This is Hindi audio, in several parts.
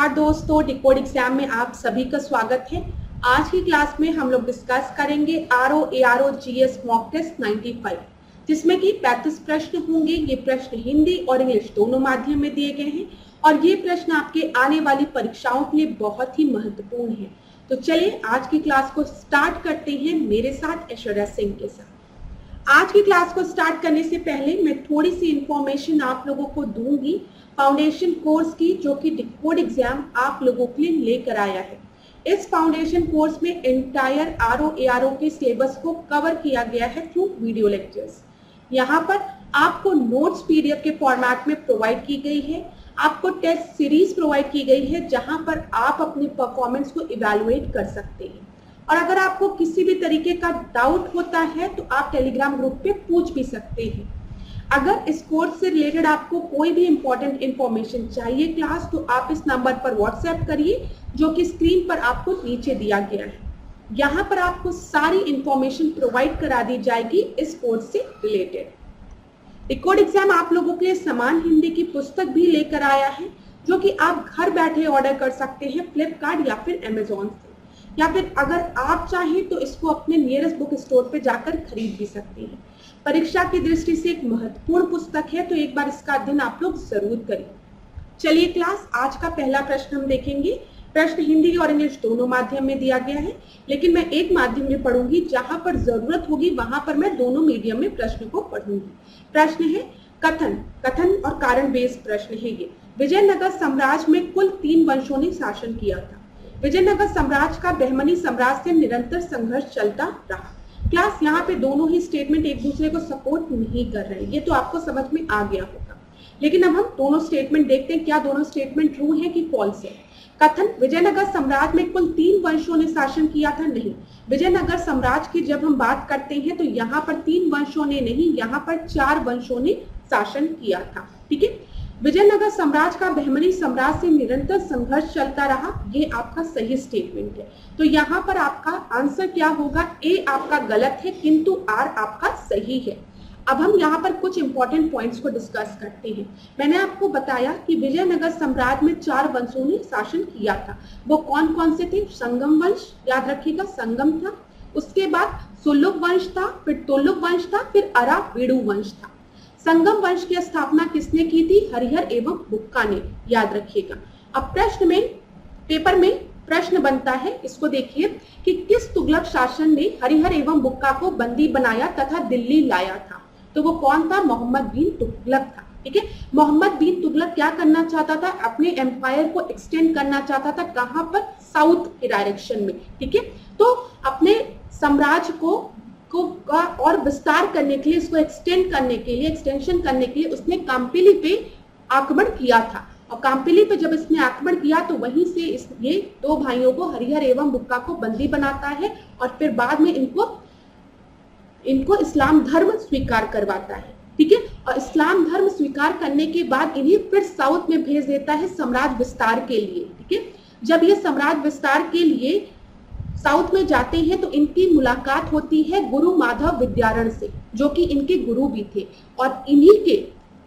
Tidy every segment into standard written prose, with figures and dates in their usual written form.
नमस्कार दोस्तों, डिकोड एग्जाम में आप सभी का स्वागत है। आज की क्लास में हम लोग डिस्कस करेंगे आरओ जीएस मॉक टेस्ट 95, जिसमें कि 35 प्रश्न होंगे। ये प्रश्न हिंदी और इंग्लिश दोनों माध्यम में दिए गए हैं और ये प्रश्न आपके आने वाली परीक्षाओं के लिए बहुत ही महत्वपूर्ण है। तो चलिए आज की क्लास को स्टार्ट करते हैं मेरे साथ, ऐश्वर्या सिंह के साथ। आज की क्लास को स्टार्ट करने से पहले मैं थोड़ी सी इंफॉर्मेशन आप लोगों को दूंगी फाउंडेशन कोर्स की, जो कि डिकोड एग्जाम आप लोगों के लिए लेकर आया है। इस फाउंडेशन कोर्स में एंटायर आरओ के सिलेबस को कवर किया गया है थ्रू वीडियो लेक्चर्स। यहाँ पर आपको नोट्स पीडीएफ के फॉर्मेट में प्रोवाइड की गई है, आपको टेस्ट सीरीज प्रोवाइड की गई है जहां पर आप अपनी परफॉर्मेंस को इवैल्यूएट कर सकते हैं। और अगर आपको किसी भी तरीके का डाउट होता है तो आप टेलीग्राम ग्रुप पे पूछ भी सकते हैं। अगर इस कोर्स से रिलेटेड आपको कोई भी इंपॉर्टेंट इंफॉर्मेशन चाहिए क्लास, तो आप इस नंबर पर व्हाट्सएप करिए जो कि स्क्रीन पर आपको नीचे दिया गया है। यहाँ पर आपको सारी इंफॉर्मेशन प्रोवाइड करा दी जाएगी इस कोर्स से रिलेटेड। डिकोड एग्जाम आप लोगों के लिए समान हिंदी की पुस्तक भी लेकर आया है, जो कि आप घर बैठे ऑर्डर कर सकते हैं फ्लिपकार्ट या फिर अमेजोन से, या फिर अगर आप चाहें तो इसको अपने नियरेस्ट बुक स्टोर पे जाकर खरीद भी सकते हैं। परीक्षा की दृष्टि से एक महत्वपूर्ण पुस्तक है, तो एक बार इसका अध्ययन आप लोग जरूर करें। चलिए क्लास, आज का पहला प्रश्न हम देखेंगे। प्रश्न हिंदी और इंग्लिश दोनों माध्यम में दिया गया है, लेकिन मैं एक माध्यम में पढ़ूंगी, जहां पर जरूरत होगी वहां पर मैं दोनों मीडियम में प्रश्न को पढ़ूंगी। प्रश्न है कथन और कारण बेस्ड प्रश्न है ये। विजयनगर साम्राज्य में कुल 3 वंशों ने शासन किया था। विजयनगर साम्राज्य का बहमनी साम्राज्य से निरंतर संघर्ष चलता रहा। क्लास, यहाँ पे दोनों ही स्टेटमेंट एक दूसरे को सपोर्ट नहीं कर रहे हैं, ये तो आपको समझ में आ गया होगा। लेकिन अब हम दोनों स्टेटमेंट देखते हैं, क्या दोनों स्टेटमेंट ट्रू है कि फॉल्स है। कथन, विजयनगर साम्राज्य में कुल 3 वंशों ने शासन किया था। नहीं, विजयनगर साम्राज्य की जब हम बात करते हैं तो यहाँ पर 3 वंशों ने नहीं, यहाँ पर 4 वंशों ने शासन किया था। ठीक है, विजयनगर साम्राज्य का बहमनी साम्राज्य से निरंतर संघर्ष चलता रहा, ये आपका सही स्टेटमेंट है। तो यहाँ पर आपका आंसर क्या होगा, ए आपका गलत है किंतु आर आपका सही है। अब हम यहाँ पर कुछ इंपॉर्टेंट पॉइंट्स को डिस्कस करते हैं। मैंने आपको बताया कि विजयनगर साम्राज्य में 4 वंशों ने शासन किया था। वो कौन कौन से थे? संगम वंश, याद रखिएगा संगम था, उसके बाद सुलुभ वंश था, फिर तुलुभ वंश था, फिर अरावीडु वंश था। संगम वंश की स्थापना किसने की थी? हरिहर एवं बुक्का ने, याद रखिएगा। अब प्रश्न में, पेपर में प्रश्न बनता है, इसको देखिए कि किस तुगलक शासन ने हरिहर एवं बुक्का को बंदी बनाया तथा दिल्ली लाया था? तो वो कौन था? मोहम्मद बिन तुगलक था। ठीक है, मोहम्मद बिन तुगलक क्या करना चाहता था? अपने एम्पायर को एक्सटेंड करना चाहता था। कहां पर? साउथ के डायरेक्शन में। ठीक है, तो अपने साम्राज्य को और विस्तार करने के लिए, इसको एक्सटेंड करने के लिए, एक्सटेंशन करने के लिए उसने काम्पिली पे आक्रमण किया था। और काम्पिली पे जब इसने आक्रमण किया तो वहीं से ये 2 भाइयों को, हरिहर एवं बुक्का को बंदी बनाता है और फिर बाद में इनको इस्लाम धर्म स्वीकार करवाता है। ठीक है, और इस्लाम धर्म स्वीकार करने के बाद इन्हें फिर साउथ में भेज देता है साम्राज्य विस्तार के लिए। ठीक है, जब ये साम्राज्य विस्तार के लिए साउथ में जाते हैं तो इनकी मुलाकात होती है गुरु माधव विद्यारण से, जो कि इनके गुरु भी थे। और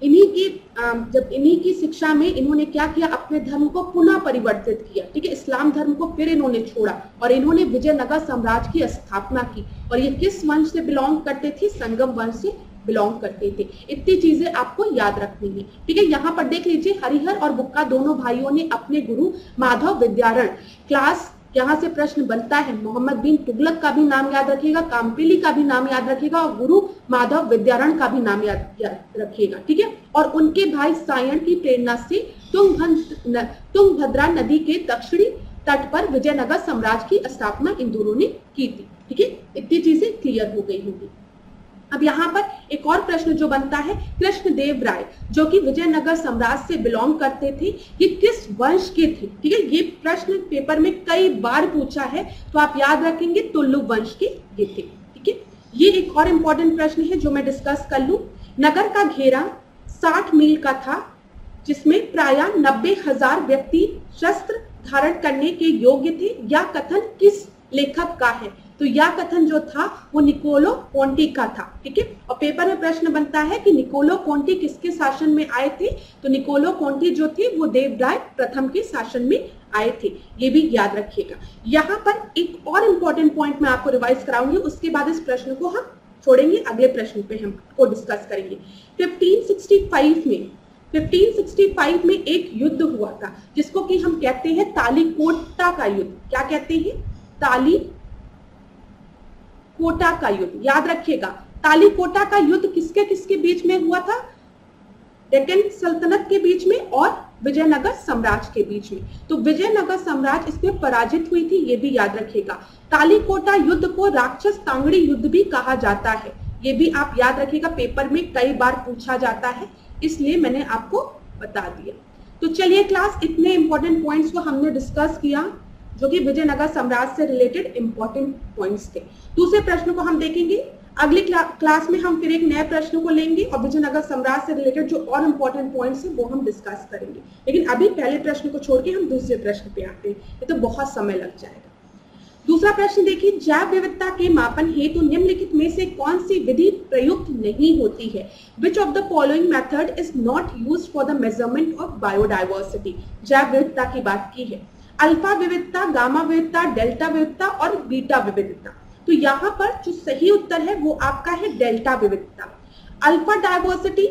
इन्हीं की शिक्षा में इन्होंने क्या किया? अपने धर्म को पुनः परिवर्तित किया। ठीक है, इस्लाम धर्म को फिर इन्होंने छोड़ा और इन्होंने विजयनगर साम्राज्य की स्थापना की। और ये किस वंश से बिलोंग करते थे? संगम वंश से बिलोंग करते थे। इतनी चीजें आपको याद रखनी है। ठीक है, यहाँ पर देख लीजिए, हरिहर और बुक्का दोनों भाइयों ने अपने गुरु माधव विद्यारण, क्लास यहाँ से प्रश्न बनता है, मोहम्मद बिन तुगलक का भी नाम याद रखिएगा, काम्पिली का भी नाम याद रखिएगा और गुरु माधव विद्यारण का भी नाम याद रखिएगा। ठीक है, और उनके भाई सायण की प्रेरणा से तुंगभद्रा नदी के दक्षिणी तट पर विजयनगर साम्राज्य की स्थापना इन दोनों ने की थी। ठीक है, इतनी चीजें क्लियर हो गई होंगी। अब यहाँ पर एक और प्रश्न जो बनता है, कृष्णदेव राय जो कि विजयनगर साम्राज्य से बिलोंग करते थे, ये किस वंश के थे? ठीक है, ये प्रश्न पेपर में कई बार पूछा है, तो आप याद रखेंगे तुलुभ वंश के ये थे। ठीक है, ये एक और इंपॉर्टेंट प्रश्न है जो मैं डिस्कस कर लूं। नगर का घेरा 60 मील का था, जिसमें प्राय 90,000 व्यक्ति शस्त्र धारण करने के योग्य थे। यह कथन किस लेखक का है? तो यह कथन जो था वो निकोलो कोंटी का था, ठीक है। और पेपर में प्रश्न बनता है कि निकोलो कोंटी किसके शासन में आए थे, तो निकोलो कोंटी जो थे वो देवराय प्रथम के शासन में आए थे, ये भी याद रखिएगा। यहाँ पर एक और इम्पोर्टेंट पॉइंट मैं आपको रिवाइज कराऊंगी, उसके बाद इस प्रश्न को हम छोड़ेंगे, अगले प्रश्न पे हम को डिस्कस करेंगे। 1565 में एक युद्ध हुआ था जिसको कि हम कहते हैं तालीकोटा का युद्ध। क्या कहते हैं? तालीकोटा का युद्ध। याद रखिएगा, तालीकोटा का युद्ध किसके किसके बीच में हुआ था? डेक्कन सल्तनत के बीच में और विजयनगर साम्राज्य के बीच में। तो विजयनगर साम्राज्य इसमें पराजित हुई थी, ये भी याद रखिएगा। तालीकोटा युद्ध को राक्षस तांगड़ी युद्ध भी कहा जाता है, ये भी आप याद रखिएगा, पेपर में कई बार पूछा जाता है, इसलिए मैंने आपको बता दिया। तो चलिए क्लास, इतने इंपॉर्टेंट पॉइंट्स को हमने डिस्कस किया जो कि विजयनगर साम्राज्य से रिलेटेड इंपॉर्टेंट पॉइंट्स थे। दूसरे प्रश्न को हम देखेंगे अगली क्लास में, हम फिर एक नए प्रश्न को लेंगे और विजयनगर साम्राज्य से रिलेटेड जो और इंपॉर्टेंट पॉइंट्स है वो हम डिस्कस करेंगे। लेकिन अभी पहले प्रश्न को छोड़ के हम दूसरे प्रश्न पे आते हैं, ये तो बहुत समय लग जाएगा। दूसरा प्रश्न देखिए, जैव विविधता के मापन हेतु निम्नलिखित में से कौन सी विधि प्रयुक्त नहीं होती है? Which of the following method is not used for the measurement of biodiversity? जैव विविधता की बात की है, अल्फा विविधता, गामा विविधता, डेल्टा विविधता और बीटा विविधता। तो यहाँ पर जो सही उत्तर है वो आपका है डेल्टा विविधता। अल्फा डायवर्सिटी,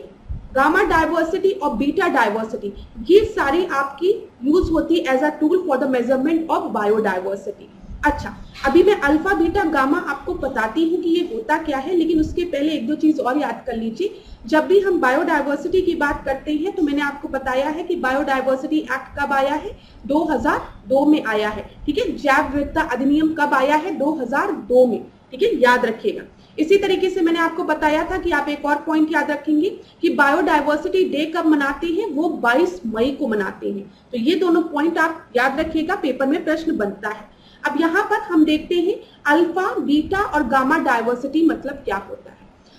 गामा डायवर्सिटी और बीटा डायवर्सिटी, ये सारी आपकी यूज होती है as a tool for the measurement of biodiversity. अच्छा, अभी मैं अल्फा बीटा गामा आपको बताती हूँ कि ये होता क्या है, लेकिन उसके पहले एक दो चीज और याद कर लीजिए। जब भी हम बायोडायवर्सिटी की बात करते हैं तो मैंने आपको बताया है कि बायोडायवर्सिटी एक्ट कब आया है? 2002 में आया है, ठीक है। जैव विविधता अधिनियम कब आया है? 2002 में, ठीक है, याद रखिएगा। इसी तरीके से मैंने आपको बताया था कि आप एक और पॉइंट याद रखेंगे कि बायोडायवर्सिटी डे कब मनाते हैं? वो 22 मई को मनाते हैं। तो ये दोनों पॉइंट आप याद रखिएगा, पेपर में प्रश्न बनता है। अब यहाँ पर हम देखते हैं अल्फा, बीटा और गामा डायवर्सिटी मतलब क्या होता है।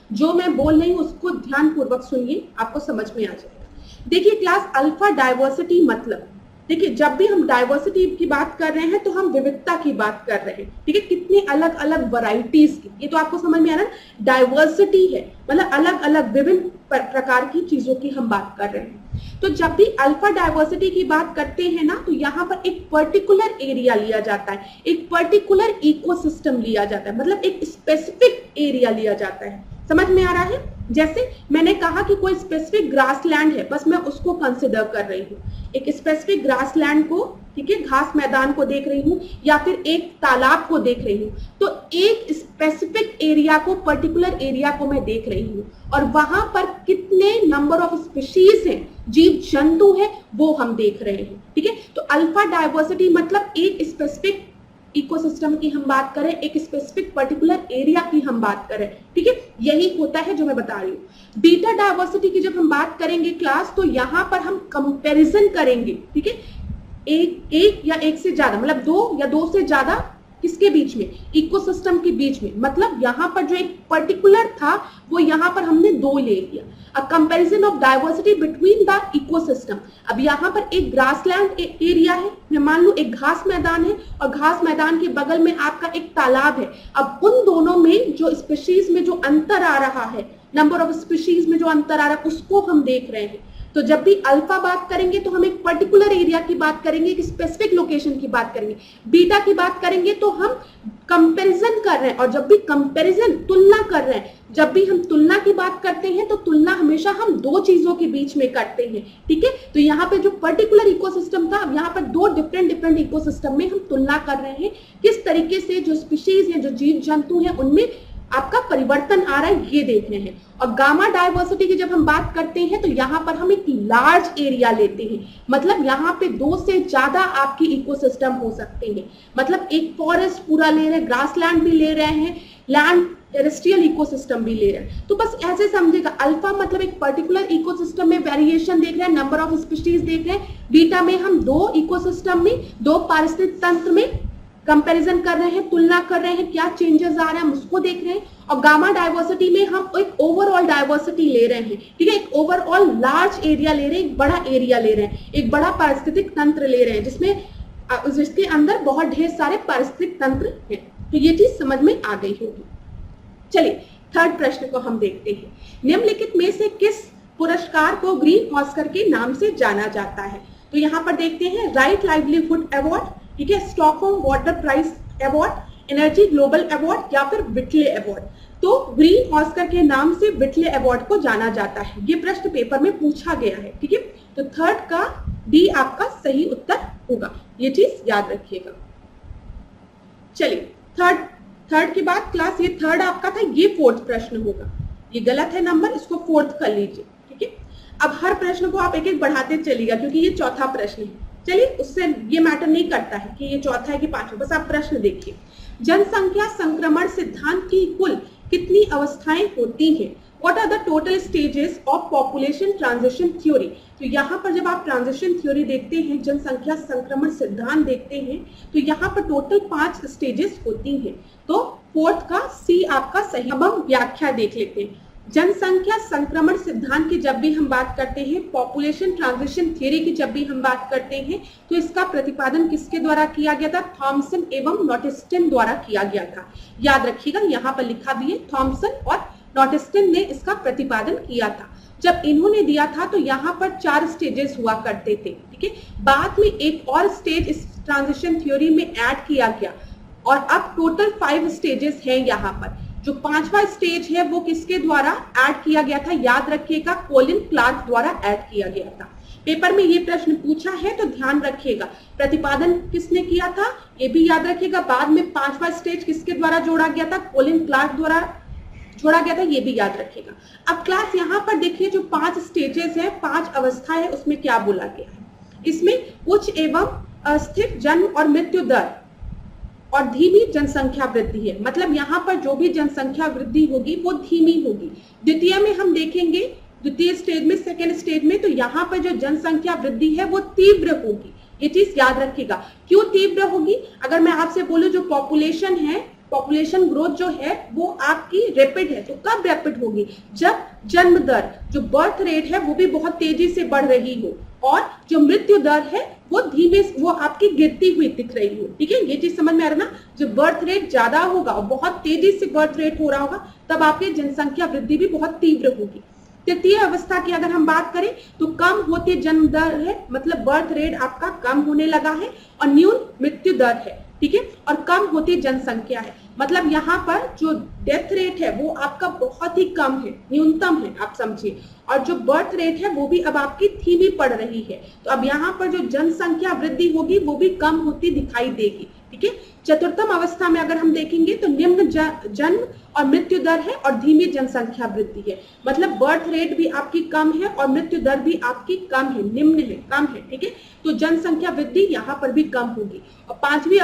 जो मैं बोल रही हूँ उसको ध्यान पूर्वक सुनिए, आपको समझ में आ जाएगा। देखिए क्लास, अल्फा डायवर्सिटी मतलब, देखिए जब भी हम डायवर्सिटी की बात कर रहे हैं तो हम विविधता की बात कर रहे हैं, ठीक है, कितनी अलग अलग वैरायटीज की, ये तो आपको समझ में आ रहा है। डायवर्सिटी है मतलब अलग अलग विभिन्न प्रकार की चीजों की हम बात कर रहे हैं। तो जब भी अल्फा डायवर्सिटी की बात करते हैं ना, तो यहाँ पर एक पर्टिकुलर एरिया लिया जाता है, एक पर्टिकुलर इकोसिस्टम लिया जाता है, मतलब एक स्पेसिफिक एरिया लिया जाता है। समझ में आ रहा है? जैसे मैंने कहा कि कोई स्पेसिफिक ग्रासलैंड है, बस मैं उसको कंसिडर कर रही हूँ, एक स्पेसिफिक ग्रासलैंड को, ठीक है, घास मैदान को देख रही हूँ या फिर एक तालाब को देख रही हूँ। तो एक स्पेसिफिक एरिया को, पर्टिकुलर एरिया को मैं देख रही हूँ और वहां पर कितने नंबर ऑफ स्पीशीज हैं, जीव जंतु है, वो हम देख रहे हैं, ठीक है। तो अल्फा डायवर्सिटी मतलब एक स्पेसिफिक इकोसिस्टम की हम बात करें, एक स्पेसिफिक पर्टिकुलर एरिया की हम बात करें, ठीक है, यही होता है जो मैं बता रही हूँ। बीटा डायवर्सिटी की जब हम बात करेंगे क्लास, तो यहाँ पर हम कंपैरिजन करेंगे, ठीक है, एक या एक से ज्यादा, मतलब दो या दो से ज्यादा, किसके बीच में? इकोसिस्टम के बीच में। मतलब यहाँ पर जो एक पर्टिकुलर था वो यहाँ पर हमने दो ले लिया। A comparison of diversity between the ecosystem. अब यहाँ पर एक ग्रासलैंड एरिया है, मैं मान लूं एक घास मैदान है और घास मैदान के बगल में आपका एक तालाब है। अब उन दोनों में जो स्पीशीज में जो अंतर आ रहा है, नंबर ऑफ स्पीशीज में जो अंतर आ रहा है, उसको हम देख रहे हैं। तो जब भी अल्फा बात करेंगे तो हम एक पर्टिकुलर एरिया की बात करेंगे, एक स्पेसिफिक लोकेशन की बात करेंगे। बीटा की बात करेंगे तो हम कंपैरिजन कर रहे हैं, और जब भी कंपैरिजन, तुलना कर रहे हैं, जब भी हम तुलना की बात करते हैं तो तुलना हमेशा हम दो चीजों के बीच में करते हैं, ठीक है। तो यहाँ पे जो पर्टिकुलर इकोसिस्टम था, अब यहाँ पर दो डिफरेंट इकोसिस्टम में हम तुलना कर रहे हैं, किस तरीके से जो स्पीशीज है, जो जीव जंतु है, उनमें आपका परिवर्तन आ रहा है, ये देख रहे हैं। और गामा डायवर्सिटी की जब हम बात करते हैं तो यहाँ पर हम एक लार्ज एरिया लेते हैं, मतलब यहाँ पे दो से ज्यादा आपकी इकोसिस्टम हो सकते हैं। मतलब एक फॉरेस्ट पूरा ले रहे हैं, ग्रासलैंड भी ले रहे हैं, लैंड टेरेस्ट्रियल इकोसिस्टम भी ले रहे हैं। तो बस ऐसे समझेगा, अल्फा मतलब एक पर्टिकुलर इकोसिस्टम में वेरिएशन देख रहे हैं, नंबर ऑफ स्पीशीज देख रहे हैं। बीटा में हम दो इकोसिस्टम में, दो पारिस्थितिक तंत्र में कंपैरिजन कर रहे हैं, तुलना कर रहे हैं, क्या चेंजेस आ रहे हैं हम उसको देख रहे हैं। और गामा डायवर्सिटी में हम एक ओवरऑल डायवर्सिटी ले रहे हैं, ठीक है, एक ओवरऑल लार्ज एरिया ले रहे हैं, एक बड़ा एरिया ले रहे हैं, एक बड़ा पारिस्थितिक तंत्र ले रहे हैं जिसके अंदर बहुत ढेर सारे पारिस्थितिक तंत्र हैं। तो ये चीज समझ में आ गई होगी। चलिए थर्ड प्रश्न को हम देखते हैं। निम्नलिखित में से किस पुरस्कार को ग्रीन ऑस्कर के नाम से जाना जाता है? तो यहाँ पर देखते हैं राइट लाइवलीहुड अवार्ड, ठीक है, Stockholm water prize award, energy global award या फिर विटले अवार्ड। तो ग्रीन ऑस्कर के नाम से विटले अवार्ड को जाना जाता है। ये प्रश्न पेपर में पूछा गया है, ठीक है। तो थर्ड का डी आपका सही उत्तर होगा, ये चीज याद रखिएगा। चलिए थर्ड के बाद क्लास, ये थर्ड आपका था, ये फोर्थ प्रश्न होगा। ये गलत है नंबर, इसको फोर्थ कर लीजिए, ठीक है। अब हर प्रश्न को आप एक एक बढ़ाते चलिएगा क्योंकि ये चौथा प्रश्न है। चलिए उससे ये मैटर नहीं करता है कि ये चौथा है कि पांचवा, बस आप प्रश्न देखिए। जनसंख्या संक्रमण सिद्धांत की कुल कितनी अवस्थाएं होती हैं? What are the total stages of population transition theory? तो यहाँ पर जब आप ट्रांजिशन थ्योरी देखते हैं, जनसंख्या संक्रमण सिद्धांत देखते हैं, तो यहाँ पर टोटल 5 स्टेजेस होती हैं। तो फोर्थ का सी आपका सही। अब हम व्याख्या देख लेते हैं। जनसंख्या संक्रमण सिद्धांत की जब भी हम बात करते हैं, पॉपुलेशन ट्रांजिशन थ्योरी की जब भी हम बात करते हैं, तो इसका प्रतिपादन किसके द्वारा किया गया था? थॉमसन एवं नॉटिस्टन द्वारा किया गया था। याद रखिएगा, यहाँ पर लिखा भी है, थॉमसन और नॉटिस्टन ने इसका प्रतिपादन किया था। जब इन्होंने दिया था तो यहाँ पर 4 स्टेजेस हुआ करते थे, ठीक है। बाद में एक और स्टेज इस ट्रांजिशन थ्योरी में ऐड किया गया और अब टोटल 5 स्टेजेस हैं यहाँ पर। जो 5वां स्टेज है वो किसके द्वारा ऐड किया गया था? याद रखिएगा, कोलिन क्लार्क द्वारा ऐड किया गया था। पेपर में ये प्रश्न पूछा है तो ध्यान रखिएगा, प्रतिपादन किसने किया था ये भी याद रखिएगा। बाद में 5वां स्टेज किसके द्वारा जोड़ा गया था? कोलिन क्लार्क द्वारा जोड़ा गया था, ये भी याद रखिएगा। अब क्लास यहाँ पर देखिए, जो 5 स्टेजेस है, 5 अवस्था है, उसमें क्या बोला गया है? इसमें उच्च एवं अस्थिर जन्म और मृत्यु दर और धीमी जनसंख्या वृद्धि है। मतलब यहाँ पर जो भी जनसंख्या वृद्धि होगी वो धीमी होगी। द्वितीय में हम देखेंगे, द्वितीय स्टेज में, सेकेंड स्टेज में, तो यहाँ पर जो जनसंख्या वृद्धि है वो तीव्र होगी। ये चीज याद रखिएगा। क्यों तीव्र होगी? अगर मैं आपसे बोलूं जो पॉपुलेशन है, पॉपुलेशन ग्रोथ जो है वो आपकी रैपिड है, तो कब रैपिड होगी? जब जन्म दर, जो बर्थ रेट है वो भी बहुत तेजी से बढ़ रही हो और जो मृत्यु दर है वो धीमे, वो आपकी गिरती हुई दिख रही हो, ठीक है। ये चीज समझ में आ रहा है ना? जब बर्थ रेट ज्यादा होगा और बहुत तेजी से बर्थ रेट हो रहा होगा तब आपकी जनसंख्या वृद्धि भी बहुत तीव्र होगी। तृतीय अवस्था की अगर हम बात करें तो कम होती जन्म दर है, मतलब बर्थ रेट आपका कम होने लगा है और न्यून मृत्यु दर है, ठीक है, और कम होती जनसंख्या है। मतलब यहाँ पर जो डेथ रेट है वो आपका बहुत ही कम है, न्यूनतम है, आप समझिए। और जो बर्थ रेट है वो भी अब आपकी धीमी पड़ रही है। तो अब यहाँ पर जो जनसंख्या वृद्धि होगी वो भी कम होती दिखाई देगी, ठीक है। चतुर्थम अवस्था में अगर हम देखेंगे तो निम्न जन्म और मृत्यु दर है और धीमी जनसंख्या वृद्धि है। मतलब बर्थ रेट भी आपकी कम है और मृत्यु दर भी आपकी कम है, निम्न है, कम है, ठीक है। तो जनसंख्या वृद्धि यहाँ पर भी कम होगी। और 5वीं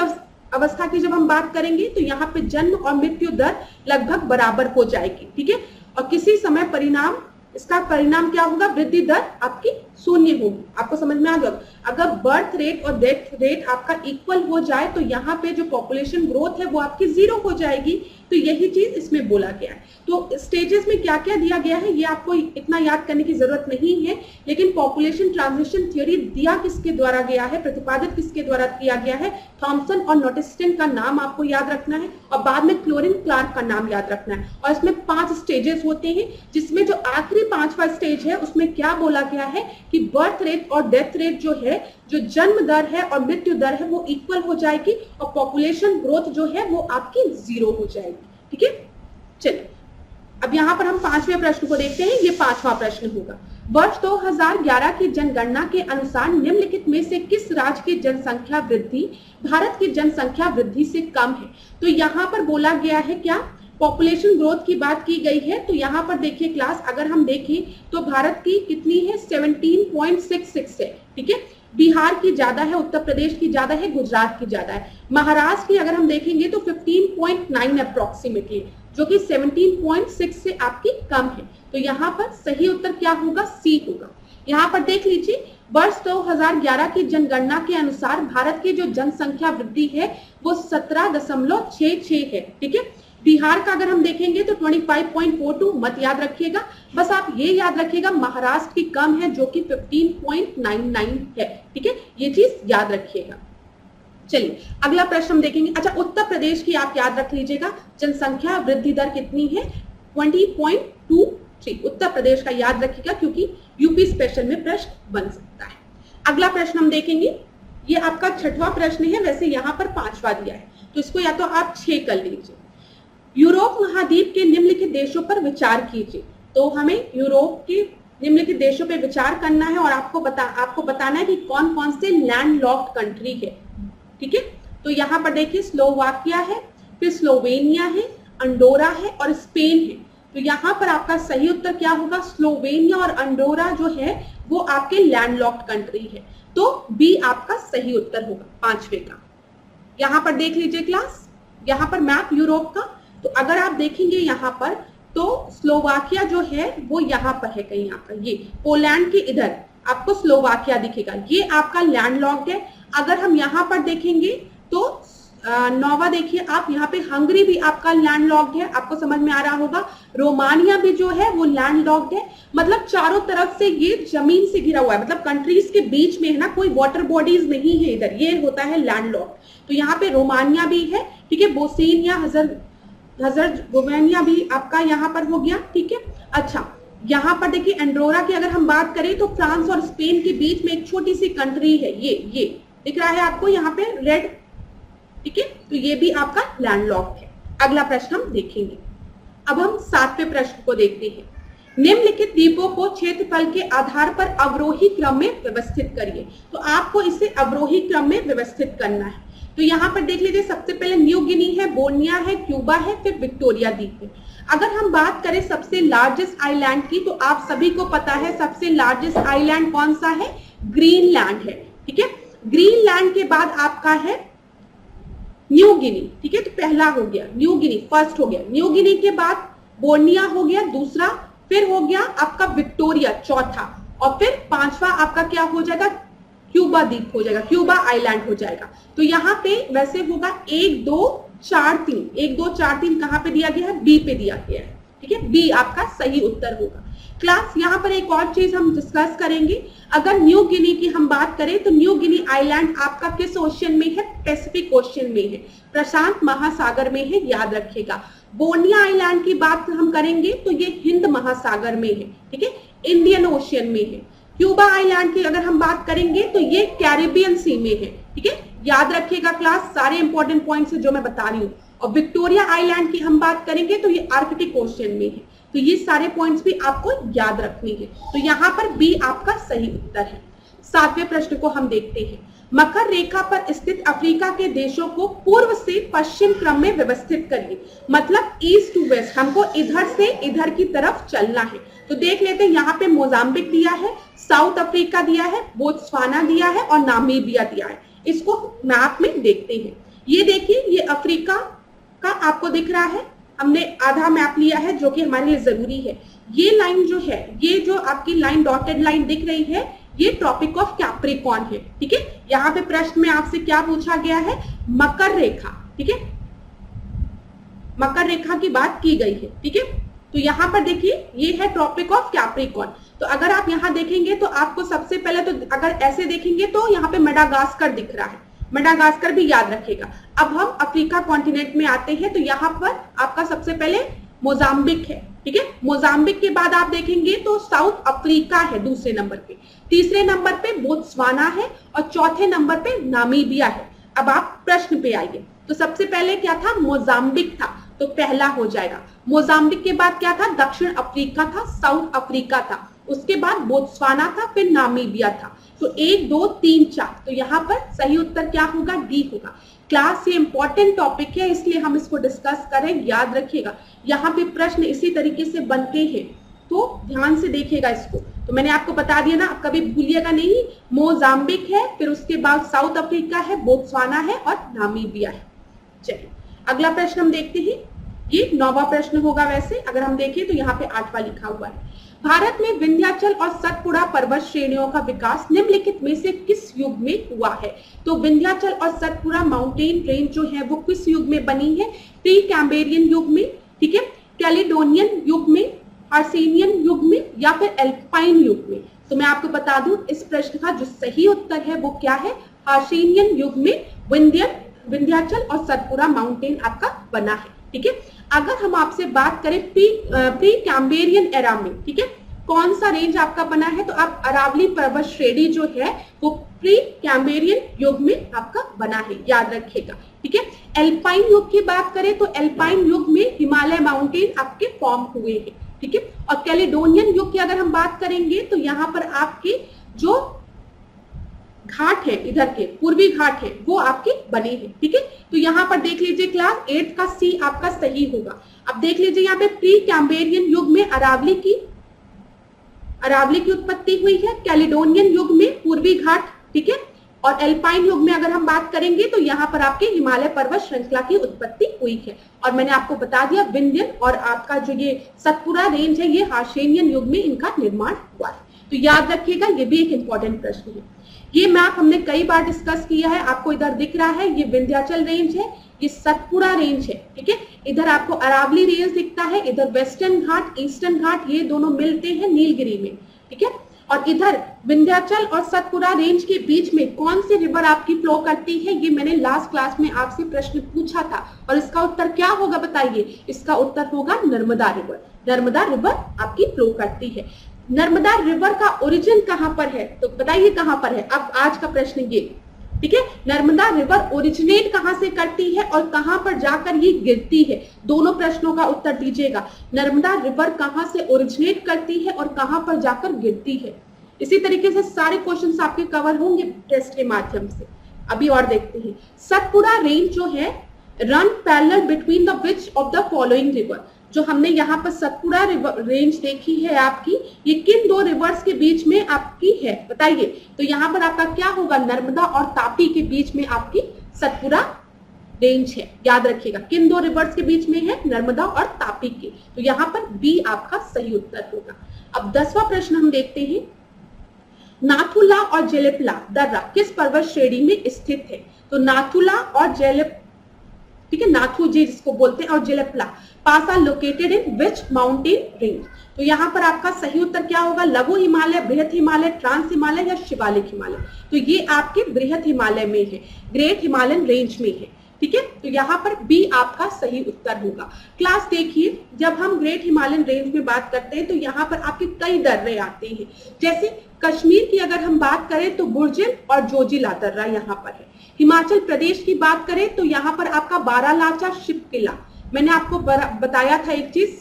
अवस्था की जब हम बात करेंगे तो यहाँ पे जन्म और मृत्यु दर लगभग बराबर हो जाएगी, ठीक है। और किसी समय इसका परिणाम क्या होगा? वृद्धि दर आपकी 0 होगी। आपको समझ में आ गया? अगर बर्थ रेट और डेथ रेट आपका इक्वल हो जाए तो यहाँ पे जो पॉपुलेशन ग्रोथ है वो आपकी 0 हो जाएगी। तो यही चीज इसमें बोला गया है। तो स्टेजेस में क्या क्या दिया गया है ये आपको इतना याद करने की जरूरत नहीं है, लेकिन पॉपुलेशन ट्रांजिशन थ्योरी दिया किसके द्वारा गया है, प्रतिपादित किसके द्वारा किया गया है? थॉमसन और नॉटिस्टन का नाम आपको याद रखना है और बाद में क्लोरिन क्लार्क का नाम याद रखना है। और इसमें 5 स्टेजेस होते हैं, जिसमें जो आखिरी 5वां स्टेज है उसमें क्या बोला गया है कि बर्थ रेट और डेथ रेट जो है, जो जन्म दर है और मृत्यु दर है वो इक्वल हो जाएगी और पॉपुलेशन ग्रोथ जो है वो आपकी 0 हो जाएगी, ठीक है। चलिए अब यहाँ पर हम 5वें प्रश्न को देखते हैं। ये 5वां प्रश्न होगा। वर्ष 2011 की जनगणना के अनुसार निम्नलिखित में से किस राज्य की जनसंख्या वृद्धि भारत की जनसंख्या वृद्धि से कम है? तो यहाँ पर बोला गया है क्या? पॉपुलेशन ग्रोथ की बात की गई है। तो यहाँ पर देखिए क्लास, अगर हम देखें तो भारत की कितनी है? 17.66 है, ठीक है। बिहार की ज्यादा है, उत्तर प्रदेश की ज्यादा है, गुजरात की ज्यादा है। महाराष्ट्र की अगर हम देखेंगे तो 15.9 अप्रोक्सीमेटली, जो कि 17.6 से आपकी कम है। तो यहाँ पर सही उत्तर क्या होगा? सी होगा। यहाँ पर देख लीजिए, वर्ष 2011 की जनगणना के अनुसार भारत की जो जनसंख्या वृद्धि है वो 17.66 है, ठीक है। बिहार का अगर हम देखेंगे तो 25.42, मत याद रखिएगा, बस आप ये याद रखिएगा महाराष्ट्र की कम है जो कि 15.99 है, ठीक है। ये चीज याद रखिएगा। चलिए अगला प्रश्न हम देखेंगे। अच्छा, उत्तर प्रदेश की आप याद रख लीजिएगा, जनसंख्या वृद्धि दर कितनी है? 20.23। उत्तर प्रदेश का याद रखिएगा क्योंकि यूपी स्पेशल में प्रश्न बन सकता है। अगला प्रश्न हम देखेंगे, ये आपका 6वां प्रश्न है, वैसे यहाँ पर 5वां दिया है तो इसको या तो आप 6 कर लीजिए। यूरोप महाद्वीप के निम्नलिखित देशों पर विचार कीजिए। तो हमें यूरोप के निम्नलिखित देशों पर विचार करना है और आपको बताना है कि कौन कौन से लैंड लॉक्ड कंट्री है। ठीक है, तो यहाँ पर देखिए स्लोवाकिया है, फिर स्लोवेनिया है, अंडोरा है और स्पेन है। तो यहाँ पर आपका सही उत्तर क्या होगा? स्लोवेनिया और अंडोरा जो है वो आपके लैंडलॉक्ड कंट्री है, तो बी आपका सही उत्तर होगा 5वें का। यहाँ पर देख लीजिए क्लास, यहाँ पर मैप यूरोप का, तो अगर आप देखेंगे यहाँ पर तो स्लोवाकिया जो है वो यहाँ पर है कहीं, यहाँ पर ये पोलैंड के इधर आपको स्लोवाकिया दिखेगा, ये आपका लैंडलॉक्ड है। अगर हम यहाँ पर देखेंगे तो 9वां देखिए आप, यहाँ पे हंगरी भी आपका लैंडलॉक्ड है, आपको समझ में आ रहा होगा। रोमानिया भी जो है वो लैंडलॉक्ड है, मतलब चारों तरफ से ये जमीन से घिरा हुआ है, मतलब कंट्रीज के बीच में है ना, कोई वाटर बॉडीज नहीं है इधर, ये होता है लैंडलॉक्ड। तो यहाँ पे रोमानिया भी है, ठीक है, बोस्निया हर्ज़ेगोविना भी आपका यहाँ पर हो गया। ठीक है, अच्छा यहाँ पर देखिए अंडोरा की अगर हम बात करें तो फ्रांस और स्पेन के बीच में एक छोटी सी कंट्री है, ये दिख रहा है आपको यहाँ पे रेड। ठीक है, तो ये भी आपका लैंडलॉक्ड है। अगला प्रश्न हम देखेंगे। अब हम 7वें प्रश्न को देखते हैं। निम्नलिखित द्वीपों को क्षेत्रफल के आधार पर अवरोही क्रम में व्यवस्थित करिए। तो आपको इसे अवरोही क्रम में व्यवस्थित करना है। तो यहाँ पर देख लीजिए, सबसे पहले न्यू गिनी है, बोर्निया है, क्यूबा है, फिर विक्टोरिया द्वीप है। अगर हम बात करें सबसे लार्जेस्ट आइलैंड की, तो आप सभी को पता है सबसे लार्जेस्ट आइलैंड कौन सा है? ग्रीनलैंड है। ठीक है, ग्रीनलैंड के बाद आपका है न्यू गिनी। ठीक है, तो पहला हो गया न्यू गिनी, फर्स्ट हो गया। न्यू गिनी के बाद बोर्निया हो गया दूसरा, फिर हो गया आपका विक्टोरिया चौथा, और फिर 5वां आपका क्या हो जाएगा? क्यूबा द्वीप हो जाएगा, क्यूबा आइलैंड हो जाएगा। तो यहाँ पे वैसे होगा 1 2 4 3, 1 2 4 3 कहाँ पे दिया गया है? बी पे दिया गया है। ठीक है, बी आपका सही उत्तर होगा। क्लास यहाँ पर एक और चीज हम डिस्कस करेंगे। अगर न्यू गिनी की हम बात करें तो न्यू गिनी आइलैंड आपका किस ओशन में है? पैसिफिक ओशन में है, प्रशांत महासागर में है, याद रखिएगा। बोर्निया आइलैंड की बात हम करेंगे तो ये हिंद महासागर में है, ठीक है, इंडियन ओशियन में है। क्यूबा आइलैंड की अगर हम बात करेंगे तो ये कैरिबियन सी में है, ठीक है, याद रखिएगा क्लास, सारे इंपॉर्टेंट पॉइंट्स जो मैं बता रही हूँ। और विक्टोरिया आइलैंड की हम बात करेंगे तो ये आर्कटिक ओशियन में है। तो ये सारे पॉइंट्स भी आपको याद रखने हैं। तो यहाँ पर बी आपका सही उत्तर है। 7वें प्रश्न को हम देखते हैं। मकर रेखा पर स्थित अफ्रीका के देशों को पूर्व से पश्चिम क्रम में व्यवस्थित करिए। मतलब ईस्ट टू वेस्ट, हमको इधर से इधर की तरफ चलना है। तो देख लेते हैं, यहाँ पे मोजाम्बिक दिया है, साउथ अफ्रीका दिया है, बोत्सवाना दिया है और नामीबिया दिया है। इसको मैप में देखते हैं। ये देखिए, ये अफ्रीका का आपको दिख रहा है, हमने आधा मैप लिया है जो कि हमारे लिए जरूरी है। ये लाइन जो है, ये जो आपकी लाइन डॉटेड लाइन दिख रही है, ये ट्रॉपिक ऑफ कैप्रिकॉर्न है, ठीक है। यहाँ पे प्रश्न में आपसे क्या पूछा गया है? मकर रेखा, ठीक है, मकर रेखा की बात की गई है, ठीक है। तो यहाँ पर देखिए, ये है ट्रॉपिक ऑफ कैप्रिकॉर्न। तो अगर आप यहाँ देखेंगे तो आपको सबसे पहले तो अगर ऐसे देखेंगे तो यहाँ पे मेडागास्कर दिख रहा है, मेडागास्कर भी याद रखेगा। अब हम अफ्रीका कॉन्टिनेंट में आते हैं तो यहाँ पर आपका सबसे पहले मोजाम्बिक है, ठीक है। मोजाम्बिक के बाद आप देखेंगे तो साउथ अफ्रीका है दूसरे नंबर पे, तीसरे नंबर पे बोत्सवाना है और चौथे नंबर पे नामीबिया है। अब आप प्रश्न पे आइए। तो सबसे पहले क्या था? मोजाम्बिक था, तो पहला हो जाएगा। मोजाम्बिक के बाद क्या था? दक्षिण अफ्रीका था, साउथ अफ्रीका था, उसके बाद बोत्सवाना था, फिर नामीबिया था। तो 1 2 3 4, तो यहाँ पर सही उत्तर क्या होगा? डी होगा। क्लास ये इंपॉर्टेंट टॉपिक है इसलिए हम इसको डिस्कस करें, याद रखिएगा। यहाँ पे प्रश्न इसी तरीके से बनते हैं, तो ध्यान से देखिएगा इसको। तो मैंने आपको बता दिया ना, आप कभी भूलिएगा नहीं। मोजाम्बिक है, फिर उसके बाद साउथ अफ्रीका है, बोत्सवाना है और नामीबिया है। चलिए अगला प्रश्न हम देखते हैं। ये 9वां प्रश्न होगा। वैसे अगर हम देखें तो यहाँ पे 8वां लिखा हुआ है। भारत में विंध्याचल और सतपुड़ा पर्वत श्रेणियों का विकास निम्नलिखित में से किस युग में हुआ है? तो विंध्याचल और सतपुड़ा माउंटेन रेंज जो है वो किस युग में बनी है? प्री कैम्ब्रियन युग में, ठीक है, कैलिडोनियन युग में, आर्सेनियन युग में या फिर एल्पाइन युग में? तो मैं आपको बता दूं, इस प्रश्न का जो सही उत्तर है वो क्या है? हार्शेनियन युग में विंध्याचल और सतपुड़ा माउंटेन आपका बना है। ठीक है, अगर हम आपसे बात करें प्री कैम्ब्रियन एरा में, ठीक है, कौन सा रेंज आपका बना है, तो आप अरावली पर्वत श्रेणी जो है वो प्री कैम्ब्रियन युग में आपका बना है, याद रखिएगा। ठीक है, एल्पाइन युग की बात करें तो एल्पाइन युग में हिमालय माउंटेन आपके फॉर्म हुए हैं। ठीक है, और कैलेडोनियन युग की अगर हम बात करेंगे तो यहाँ पर आपके जो घाट है, इधर के पूर्वी घाट है, वो आपके बने हैं। ठीक है, तो यहाँ पर देख लीजिए क्लास 8 का सी आपका सही होगा। अब देख लीजिए यहाँ पे प्री कैम्ब्रियन युग में अरावली की उत्पत्ति हुई है, कैलेडोनियन युग में पूर्वी घाट, ठीक है, और एल्पाइन युग में अगर हम बात करेंगे तो यहाँ पर आपके हिमालय पर्वत श्रृंखला की उत्पत्ति हुई है। और मैंने आपको बता दिया विंध्यन और आपका जो ये सतपुड़ा रेंज है ये हार्शेनियन युग में इनका निर्माण हुआ है। तो याद रखिएगा, ये भी एक इंपॉर्टेंट प्रश्न है। ये मैप हमने कई बार डिस्कस किया है, आपको इधर दिख रहा है, ये विंध्याचल रेंज है, ये सतपुड़ा रेंज है। ठीक है, इधर आपको अरावली रेंज दिखता है, इधर वेस्टर्न घाट, ईस्टर्न घाट, ये दोनों मिलते हैं नीलगिरी में। ठीक है, और इधर विंध्याचल और सतपुड़ा रेंज के बीच में कौन सी रिवर आपकी फ्लो करती है, ये मैंने लास्ट क्लास में आपसे प्रश्न पूछा था, और इसका उत्तर क्या होगा बताइए? इसका उत्तर होगा नर्मदा रिवर। नर्मदा रिवर आपकी फ्लो करती है। नर्मदा रिवर का ओरिजिन कहां पर है, तो बताइए कहां पर है? अब आज का प्रश्न ये, ठीक है, नर्मदा रिवर ओरिजिनेट कहां से करती है और कहां पर जाकर ये गिरती है? दोनों प्रश्नों का उत्तर दीजिएगा। नर्मदा रिवर कहां से ओरिजिनेट करती है और कहां पर जाकर गिरती है? इसी तरीके से सारे क्वेश्चंस आपके कवर होंगे टेस्ट के माध्यम से। अभी और देखते हैं, सतपुड़ा रेंज जो है run parallel between the which of the following river. जो हमने यहाँ पर सतपुड़ा रेंज देखी है आपकी, ये किन दो रिवर्स के बीच में आपकी है बताइए? तो यहाँ पर आपका क्या होगा? नर्मदा और तापी के बीच में आपकी सतपुड़ा रेंज है। याद रखिएगा, किन दो रिवर्स के बीच में है? नर्मदा और तापी के। तो यहाँ पर बी आपका सही उत्तर होगा। अब 10वां प्रश्न हम देखते हैं, नाथुला और जेलेपला दर्रा किस पर्वत श्रेणी में स्थित है? तो नाथुला और ठीक है, नाथू जी जिसको बोलते हैं, और Jelep La pass are located in which mountain range? तो यहाँ पर आपका सही उत्तर क्या होगा? लघु हिमालय, बृहत हिमालय, ट्रांस हिमालय या शिवालिक हिमालय? तो ये आपके बृहत हिमालय में है, ग्रेट हिमालयन रेंज में है। ठीक है, तो यहाँ पर बी आपका सही उत्तर होगा। क्लास देखिए, जब हम ग्रेट हिमालयन रेंज में बात करते हैं तो यहाँ पर आपके कई दर्रे आते हैं। जैसे कश्मीर की अगर हम बात करें तो बुर्जिल और जोजिला दर्रा यहाँ पर है। हिमाचल प्रदेश की बात करें तो यहाँ पर आपका बारालाचा शिव किला। मैंने आपको बताया था एक चीज,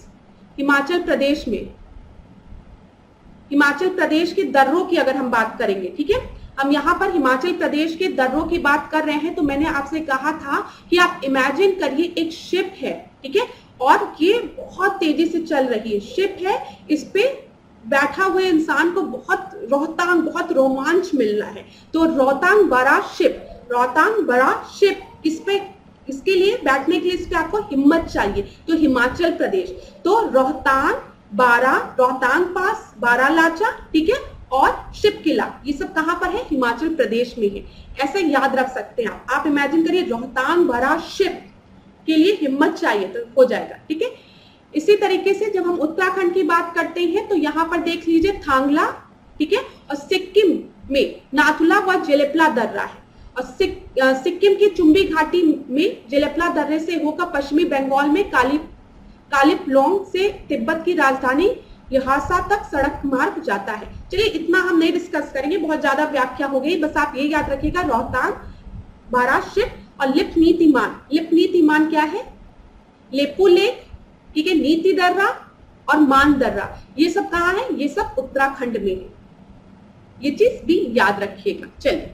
हिमाचल प्रदेश के दर्रों की अगर हम बात करेंगे, ठीक है, हम यहाँ पर हिमाचल प्रदेश के दर्रों की बात कर रहे हैं, तो मैंने आपसे कहा था कि आप इमेजिन करिए एक शिप है, ठीक है, और ये बहुत तेजी से चल रही है, शिप है, इस पे बैठा हुए इंसान को बहुत रोमांच मिल रहा है। तो रोहतांग बड़ा शिप, इसके लिए बैठने के लिए इस पे आपको हिम्मत चाहिए। तो हिमाचल प्रदेश, तो रोहतांग पास, बारालाचा, ठीक है, और शिप किला, ये सब कहां पर है? हिमाचल प्रदेश में है। ऐसे याद रख सकते हैं आप इमेजिन करिए रोहतांग बड़ा शिप के लिए हिम्मत चाहिए तो हो जाएगा। ठीक है, इसी तरीके से जब हम उत्तराखंड की बात करते हैं तो यहाँ पर देख लीजिए थांगला, ठीक है, और सिक्किम में नाथुला व जेलेपला दर्रा है, और सिक्किम की चुम्बी घाटी में जेलेपला दर्रे से होकर पश्चिमी बंगाल में कालिपलोंग से तिब्बत की राजधानी ल्हासा तक सड़क मार्ग जाता है। चलिए इतना हम नहीं डिस्कस करेंगे, बहुत ज्यादा व्याख्या हो गई, बस आप ये याद रखिएगा रोहतांग, बारा शिप और लिप नीतिमान क्या है? लेपू लेक, ठीक है, नीति दर्रा और मान दर्रा, ये सब कहाँ है? ये सब उत्तराखंड में है। ये चीज भी याद रखिएगा। चलिए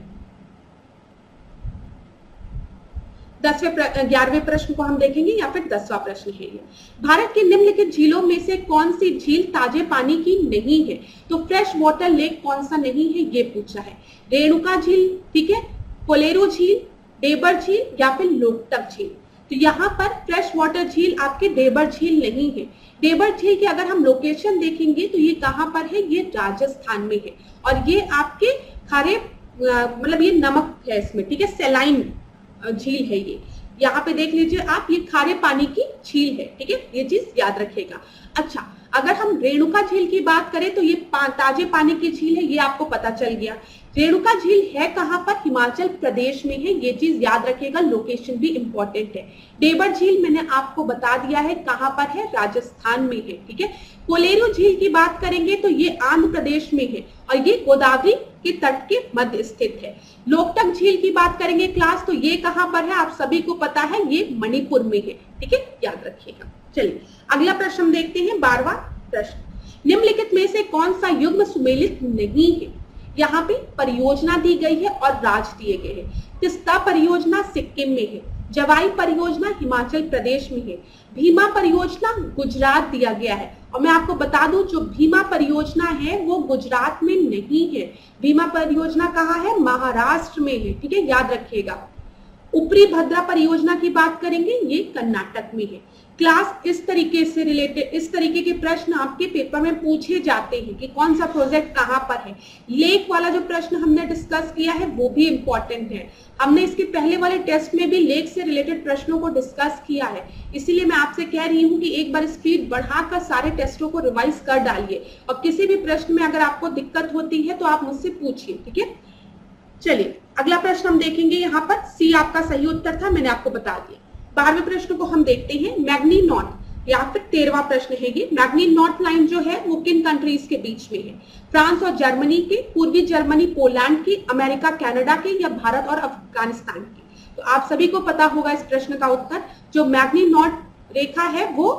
11वें प्रश्न को हम देखेंगे, या फिर 10वां प्रश्न है ये। भारत के निम्नलिखित झीलों में से कौन सी झील ताजे पानी की नहीं है? तो फ्रेश वाटर लेक कौन सा नहीं है, ये पूछा है। रेणुका झील, ठीक है, कोलेरू झील, डेबर झील या फिर लोकटक झील? तो यहाँ पर फ्रेश वाटर झील आपके डेबर झील नहीं है। डेबर झील की अगर हम लोकेशन देखेंगे तो ये कहाँ पर है? ये राजस्थान में है, और ये आपके खारे मतलब ये नमक है इसमें, ठीक है, सेलाइन झील है ये। यहाँ पे देख लीजिए आप, ये खारे पानी की झील है, ठीक है, ये चीज याद रखिएगा। अच्छा, अगर हम रेणुका झील की बात करें तो ये ताजे पानी की झील है, ये आपको पता चल गया। रेणुका झील है कहां पर? हिमाचल प्रदेश में है, ये चीज याद रखिएगा, लोकेशन भी इंपॉर्टेंट है। डेबर झील मैंने आपको बता दिया है कहां पर है, राजस्थान में है, ठीक है। कोलेरू झील की बात करेंगे तो ये आंध्र प्रदेश में है और ये गोदावरी के तट के मध्य स्थित है। लोकटक झील की बात करेंगे क्लास, तो ये कहां पर है, आप सभी को पता है, ये मणिपुर में है, ठीक है, याद रखिएगा। चलिए अगला प्रश्न हम देखते हैं, 12वां प्रश्न। निम्नलिखित में से कौन सा युग्म सुमेलित नहीं है? यहाँ पे परियोजना दी गई है और राज्य दिए गए हैं। तिस्ता परियोजना सिक्किम में है, जवाई परियोजना हिमाचल प्रदेश में है, भीमा परियोजना गुजरात दिया गया है। और मैं आपको बता दूं, जो भीमा परियोजना है वो गुजरात में नहीं है, भीमा परियोजना कहाँ है? महाराष्ट्र में है, ठीक है, याद रखिएगा। ऊपरी भद्रा परियोजना की बात करेंगे, ये कर्नाटक में है। क्लास इस तरीके से रिलेटेड, इस तरीके के प्रश्न आपके पेपर में पूछे जाते हैं कि कौन सा प्रोजेक्ट कहां पर है। लेक वाला जो प्रश्न हमने डिस्कस किया है वो भी इंपॉर्टेंट है, हमने इसके पहले वाले टेस्ट में भी लेक से रिलेटेड प्रश्नों को डिस्कस किया है। इसीलिए मैं आपसे कह रही हूँ कि एक बार स्पीड बढ़ाकर सारे टेस्टों को रिवाइज कर डालिए और किसी भी प्रश्न में अगर आपको दिक्कत होती है तो आप मुझसे पूछिए, ठीक है। चलिए अगला प्रश्न हम देखेंगे, यहाँ पर सी आपका सही उत्तर था, मैंने आपको बता दिया। 12वें प्रश्न को हम देखते हैं, मैग्नी नॉट या फिर 13वां प्रश्न है ये। मैग्नी नॉट लाइन जो है वो किन कंट्रीज के बीच में है? फ्रांस और जर्मनी के, पूर्वी जर्मनी पोलैंड की, अमेरिका कनाडा के, या भारत और अफगानिस्तान की? तो आप सभी को पता होगा इस प्रश्न का उत्तर। जो मैग्नी नॉट रेखा है वो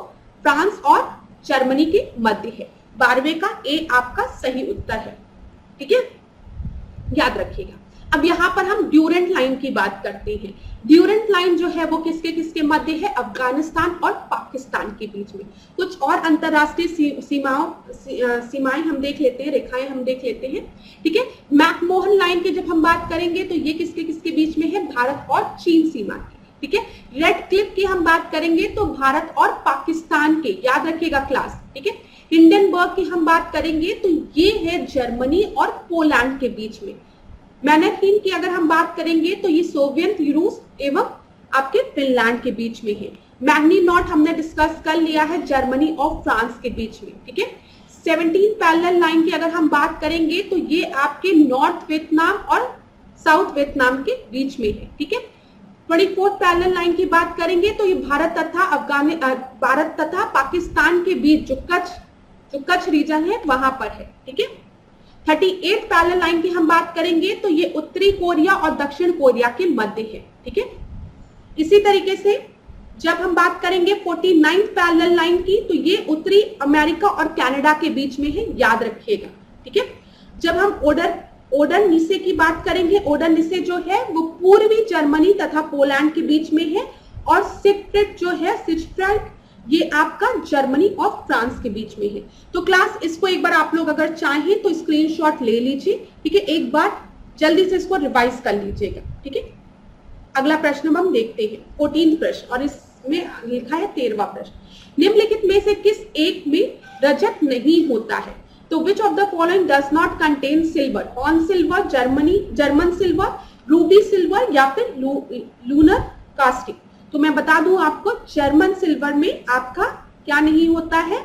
फ्रांस और जर्मनी के मध्य है। 12वें का ए आपका सही उत्तर है, ठीक है, याद रखिएगा। अब यहाँ पर हम ड्यूरेंट लाइन की बात करते हैं। ड्यूरेंट लाइन जो है वो किसके किसके मध्य है? अफगानिस्तान और पाकिस्तान के बीच में। कुछ और अंतरराष्ट्रीय सीमाएं हम देख लेते हैं, रेखाएं हम देख लेते हैं, ठीक है। मैकमोहन लाइन की जब हम बात करेंगे तो ये किसके किसके बीच में है? भारत और चीन सीमा की, ठीक है। रेड क्लिफ की हम बात करेंगे तो भारत और पाकिस्तान के, याद रखिएगा क्लास, ठीक है। हिंडनबर्ग की हम बात करेंगे तो ये है जर्मनी और पोलैंड के बीच में। मैनहट्टन की अगर हम बात करेंगे तो ये सोवियत रूस एवं आपके फिनलैंड के बीच में है। मैग्नी नॉट हमने डिस्कस कर लिया है, जर्मनी और फ्रांस के बीच में, ठीक है। 17 पैरेलल लाइन की अगर हम बात करेंगे तो ये आपके नॉर्थ वियतनाम और साउथ वियतनाम के बीच में है, ठीक है। 24 पैरेलल लाइन की बात करेंगे तो ये भारत तथा पाकिस्तान के बीच जो कच्छ रीजन है वहां पर है, ठीक है। 38 पैरेलल लाइन की हम बात करेंगे तो ये उत्तरी कोरिया और दक्षिण कोरिया के मध्य है, ठीक है। इसी तरीके से जब हम बात करेंगे 49 पैरेलल लाइन की तो ये उत्तरी अमेरिका और कनाडा के बीच में है, याद रखिएगा, ठीक है। जब हम ओडरनिसे की बात करेंगे, ओडरनिसे जो है वो पूर्वी जर्मनी तथा पोलैंड के बीच में है, और सिगफ्रीड जो है, सिगफ्रीड ये आपका जर्मनी और फ्रांस के बीच में है। तो क्लास इसको एक बार आप लोग अगर चाहें तो स्क्रीनशॉट ले लीजिए, ठीक है, एक बार जल्दी से इसको रिवाइज कर लीजिएगा, ठीक है। अगला प्रश्न हम देखते हैं, 14 प्रश्न, और इसमें लिखा है 13वां प्रश्न। निम्नलिखित में से किस एक में रजत नहीं होता है? तो which of the following does not contain silver? On silver, German silver, Ruby silver, या फिर लूनर कास्टिक? तो मैं बता दूं आपको, जर्मन सिल्वर में आपका क्या नहीं होता है?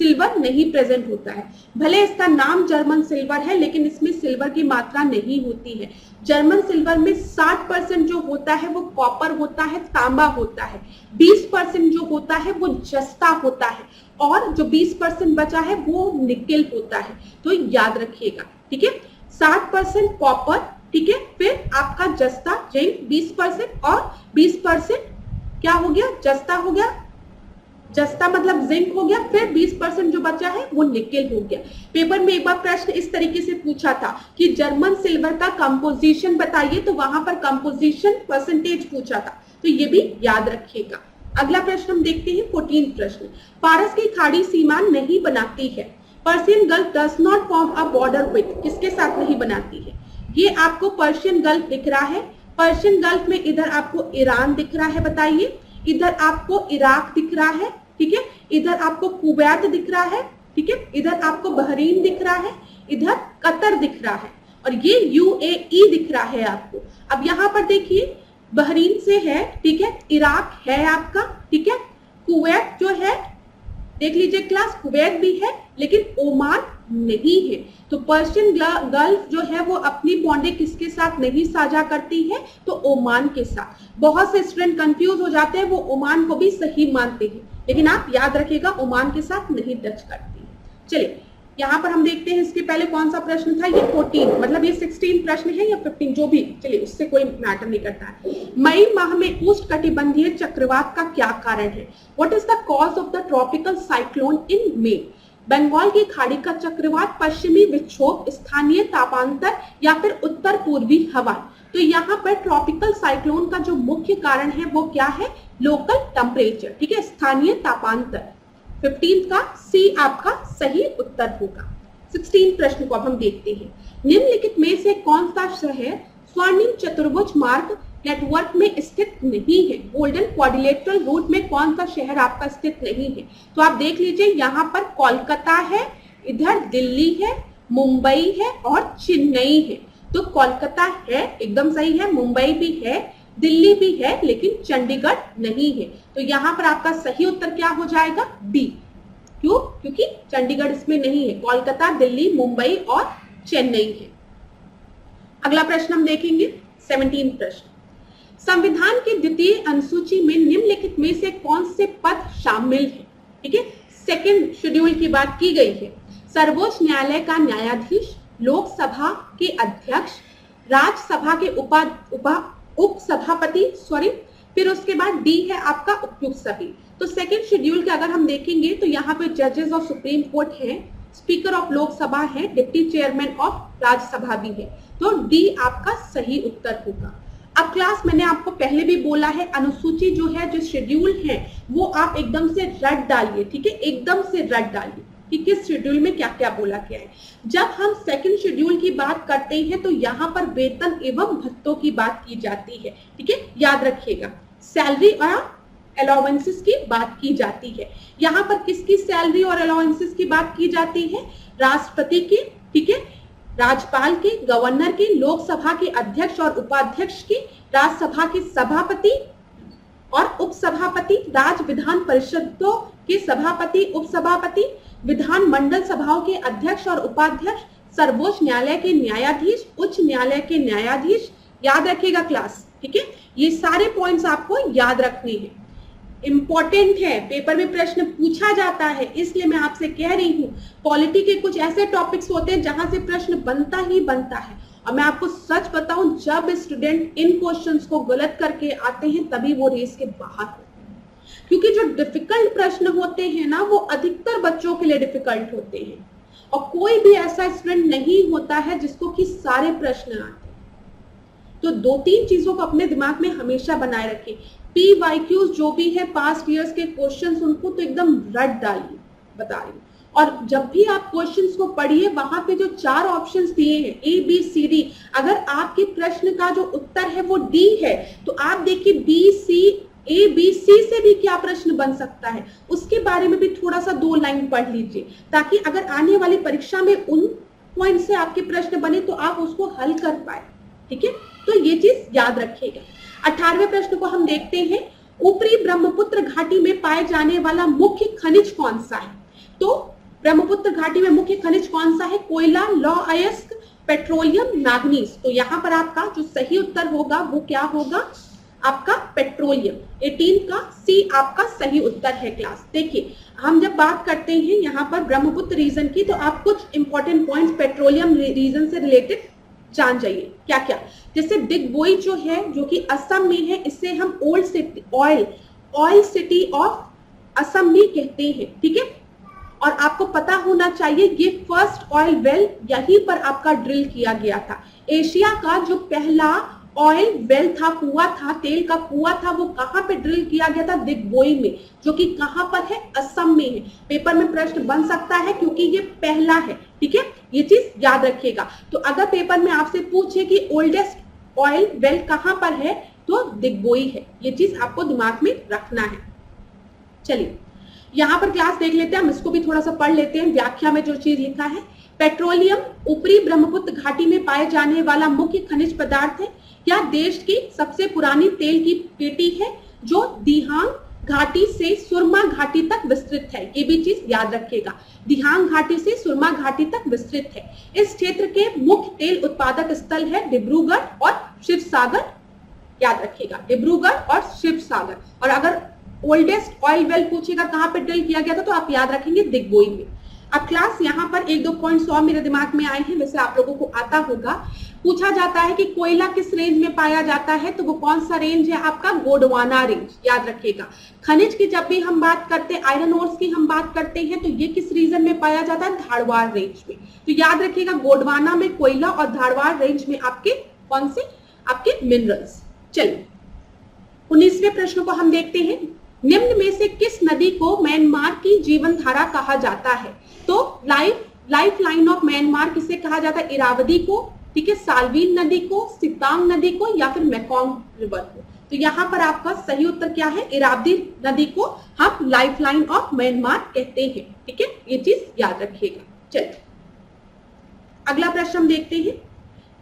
सिल्वर नहीं प्रेजेंट होता है। भले इसका नाम जर्मन सिल्वर है लेकिन इसमें सिल्वर की मात्रा नहीं होती है। जर्मन सिल्वर में 60% जो होता है वो कॉपर होता है, तांबा होता है, 20% जो होता है वो जस्ता होता है, और जो 20% बचा है वो निकेल होता है। तो याद रखिएगा, ठीक है, 60% कॉपर, ठीक है, फिर आपका जस्ता जिंक 20% और 20% क्या हो गया? जस्ता हो गया, जस्ता मतलब जिंक हो गया, फिर 20% जो बचा है वो निकेल हो गया। पेपर में एक बार प्रश्न इस तरीके से पूछा था कि जर्मन सिल्वर का कंपोजिशन बताइए, तो वहां पर कंपोजिशन परसेंटेज पूछा था, तो ये भी याद रखिएगा। अगला प्रश्न हम देखते हैं, 14 प्रश्न। पारस की खाड़ी सीमा नहीं बनाती है। Persian gulf does not form a border with, किसके साथ नहीं बनाती है? ये आपको पर्शियन गल्फ दिख रहा है, पर्शियन गल्फ में इधर आपको ईरान दिख रहा है, बताइए, इधर आपको इराक दिख रहा है, ठीक है, इधर आपको कुवैत दिख रहा है, ठीक है, इधर आपको बहरीन दिख रहा है, इधर कतर दिख रहा है, और ये यूएई दिख रहा है आपको। अब यहाँ पर देखिए, बहरीन से है, ठीक है, इराक है आपका, ठीक है, कुवैत जो है देख लीजिए क्लास, कुवैत भी है लेकिन ओमान नहीं है। तो पर्शियन गल्फ जो है वो अपनी बॉन्डें किसके साथ नहीं साझा करती है, तो ओमान के साथ। बहुत से स्टूडेंट कंफ्यूज हो जाते हैं, वो ओमान को भी सही मानते हैं, लेकिन आप याद रखिएगा ओमान के साथ नहीं टच करती है। चलिए यहाँ पर हम देखते हैं, इसके पहले कौन सा प्रश्न था, ये 14, मतलब ये 16 प्रश्न है या 15 जो भी, चलिए उससे कोई मैटर नहीं करता है। मई माह में उष्णकटिबंधीय चक्रवात का क्या कारण है? What is the cause of the tropical cyclone in May? Bengal की खाड़ी का चक्रवात, पश्चिमी विक्षोभ, स्थानीय तापांतर या फिर उत्तर पूर्वी हवा। तो यहाँ पर ट्रॉपिकल साइक्लोन का जो मुख्य कारण है वो क्या है? लोकल टेम्परेचर, ठीक है, स्थानीय तापांतर। 15 का सी आपका सही उत्तर होगा। 16 प्रश्न को अब हम देखते हैं। निम्नलिखित में से कौन सा शहर स्वर्णिम चतुर्भुज मार्ग नेटवर्क में स्थित नहीं है? गोल्डन क्वाड्रिलेटरल रूट में कौन सा शहर आपका स्थित नहीं है? तो आप देख लीजिए, यहाँ पर कोलकाता है, इधर दिल्ली है, मुंबई है और चेन्नई है। तो कोलकाता है, एकदम सही है, मुंबई भी है, दिल्ली भी है, लेकिन चंडीगढ़ नहीं है। तो यहाँ पर आपका सही उत्तर क्या हो जाएगा? डी। क्यों? क्योंकि चंडीगढ़ इसमें नहीं है, कोलकाता, दिल्ली, मुंबई और चेन्नई है। अगला प्रश्न हम देखेंगे, 17 प्रश्न। संविधान की द्वितीय अनुसूची में निम्नलिखित में से कौन से पद शामिल है? ठीक है, सेकंड शेड्यूल की बात की गई है। सर्वोच्च न्यायालय का न्यायाधीश, लोकसभा के अध्यक्ष, राज्यसभा के उप सभापति, फिर उसके बाद डी है आपका उपयुक्त सभी। तो सेकंड शेड्यूल के अगर हम देखेंगे तो यहाँ पे जजेस ऑफ सुप्रीम कोर्ट है, स्पीकर ऑफ लोकसभा है, डिप्टी चेयरमैन ऑफ राज्यसभा भी है। तो डी आपका सही उत्तर होगा। अब क्लास, मैंने आपको पहले भी बोला है, अनुसूची जो है, जो शेड्यूल है, वो आप एकदम से रट डालिए, ठीक है, एकदम से रट डालिए कि किस शेड्यूल में क्या क्या बोला गया है। जब हम सेकंड शेड्यूल की बात करते हैं तो यहाँ पर वेतन एवं भत्तों की बात की जाती है, ठीक है, याद रखिएगा। सैलरी और अलाउंसेस की बात की जाती है। यहाँ पर किसकी सैलरी और अलाउंसेस की बात की जाती है? राष्ट्रपति की, ठीक है, राज्यपाल के, गवर्नर की, लोकसभा के अध्यक्ष और उपाध्यक्ष की, राज्यसभा के सभापति और उपसभापति, राज्य विधान परिषदों के सभापति, उपसभापति, विधान मंडल सभाओं के अध्यक्ष और उपाध्यक्ष, सर्वोच्च न्यायालय के न्यायाधीश, उच्च न्यायालय के न्यायाधीश। याद रखिएगा क्लास, ठीक है, ये सारे पॉइंट्स आपको याद रखने हैं, इंपॉर्टेंट है, पेपर में प्रश्न पूछा जाता है, इसलिए मैं आपसे कह रही हूँ। पॉलिटी के कुछ ऐसे टॉपिक्स होते हैं जहां से प्रश्न बनता ही बनता है, और मैं आपको सच बताऊं, जब स्टूडेंट इन क्वेश्चंस को गलत करके आते हैं तभी वो रेस के बाहर होते हैं, क्योंकि जो डिफिकल्ट प्रश्न होते हैं ना, वो अधिकतर बच्चों के लिए डिफिकल्ट होते हैं, और कोई भी ऐसा स्टूडेंट नहीं होता है जिसको कि सारे प्रश्न आते हैं। तो 2-3 चीजों को अपने दिमाग में हमेशा बनाए रखें। PYQs जो भी है, पास्ट ईयर्स के क्वेश्चंस, उनको तो एकदम रट डालिए, बता रही हूँ। और जब भी आप क्वेश्चंस को पढ़िए, वहां पे जो 4 ऑप्शंस दिए हैं, ABCD, अगर आपके प्रश्न का जो उत्तर है वो D है, तो आप देखिए ABC से भी क्या प्रश्न बन सकता है, उसके बारे में भी थोड़ा सा 2 लाइन पढ़ लीजिए, ताकि अगर आने वाली परीक्षा में उन पॉइंट से आपके प्रश्न बने तो आप उसको हल कर पाए, ठीक है। तो ये चीज याद रखिएगा। 18वें प्रश्न को हम देखते हैं। ऊपरी ब्रह्मपुत्र घाटी में पाए जाने वाला मुख्य खनिज कौन सा है? तो ब्रह्मपुत्र घाटी में मुख्य खनिज कौन सा है? कोयला, लौह अयस्क, पेट्रोलियम, मैग्नीज। तो यहाँ पर आपका जो सही उत्तर होगा वो क्या होगा? आपका पेट्रोलियम। 18 का सी आपका सही उत्तर है क्लास। देखिए, हम जब बात करते हैं यहाँ पर ब्रह्मपुत्र रीजन की, तो आप कुछ इंपॉर्टेंट पॉइंट्स पेट्रोलियम रीजन से रिलेटेड जान जाइए। क्या क्या? जैसे डिगबोई जो है, जो कि असम में है, इससे हम old city oil city of Assam भी कहते हैं, ठीक है। और आपको पता होना चाहिए ये फर्स्ट ऑयल वेल यहीं पर आपका ड्रिल किया गया था। एशिया का जो पहला ऑयल वेल था, कुआं था, तेल का कुआं था, वो कहां पे ड्रिल किया गया था? दिग्बोई में, जो कि कहां पर है? असम में है। पेपर में प्रश्न बन सकता है क्योंकि ये पहला है, ठीक है, ये चीज याद रखिएगा। तो अगर पेपर में आपसे पूछे कि ओल्डेस्ट ऑयल वेल कहां पर है, तो दिग्बोई है। ये चीज आपको दिमाग में रखना है। चलिए यहां पर क्लास देख लेते हैं, हम इसको भी थोड़ा सा पढ़ लेते हैं। व्याख्या में जो चीज लिखा है, पेट्रोलियम ऊपरी ब्रह्मपुत्र घाटी में पाए जाने वाला मुख्य खनिज पदार्थ है। यह देश की सबसे पुरानी तेल की पेटी है, जो दिहांग घाटी से सुरमा घाटी तक विस्तृत है, ये भी चीज याद रखिएगा। दिहांग घाटी से सुरमा घाटी तक विस्तृत है। इस क्षेत्र के मुख्य तेल उत्पादक स्थल है डिब्रूगढ़ और शिवसागर, याद रखिएगा, डिब्रूगढ़ और शिवसागर। और अगर ओल्डेस्ट ऑयल वेल पूछेगा कहां पे ड्रिल किया गया था, तो आप याद रखेंगे दिग्बोई में। अब क्लास यहाँ पर 1-2 पॉइंट्स और मेरे दिमाग में आए हैं, वैसे आप लोगों को आता होगा। पूछा जाता है कि कोयला किस रेंज में पाया जाता है, तो वो कौन सा रेंज है आपका, गोंडवाना रेंज, याद रखिएगा। खनिज की जब भी हम बात करते हैं, आयरन ओर्स की हम बात करते हैं, तो ये किस रीजन में पाया जाता है, धारवाड़ रेंज में। तो याद रखिएगा गोंडवाना में कोयला और धारवाड़ रेंज में आपके कौन से, आपके मिनरल्स। चलिए 19वें प्रश्न को हम देखते हैं। निम्न में से किस नदी को म्यांमार की जीवन धारा कहा जाता है, तो लाइफ लाइन ऑफ म्यांमार किसे कहा जाता है, इरावदी को, ठीक है, साल्वीन नदी को, सितांग नदी को, या फिर मेकोंग रिवर को। तो यहाँ पर आपका सही उत्तर क्या है, इरावदी नदी को हम लाइफ लाइन ऑफ म्यांमार कहते हैं, ठीक है, ये चीज याद रखिएगा। चलिए अगला प्रश्न हम देखते हैं।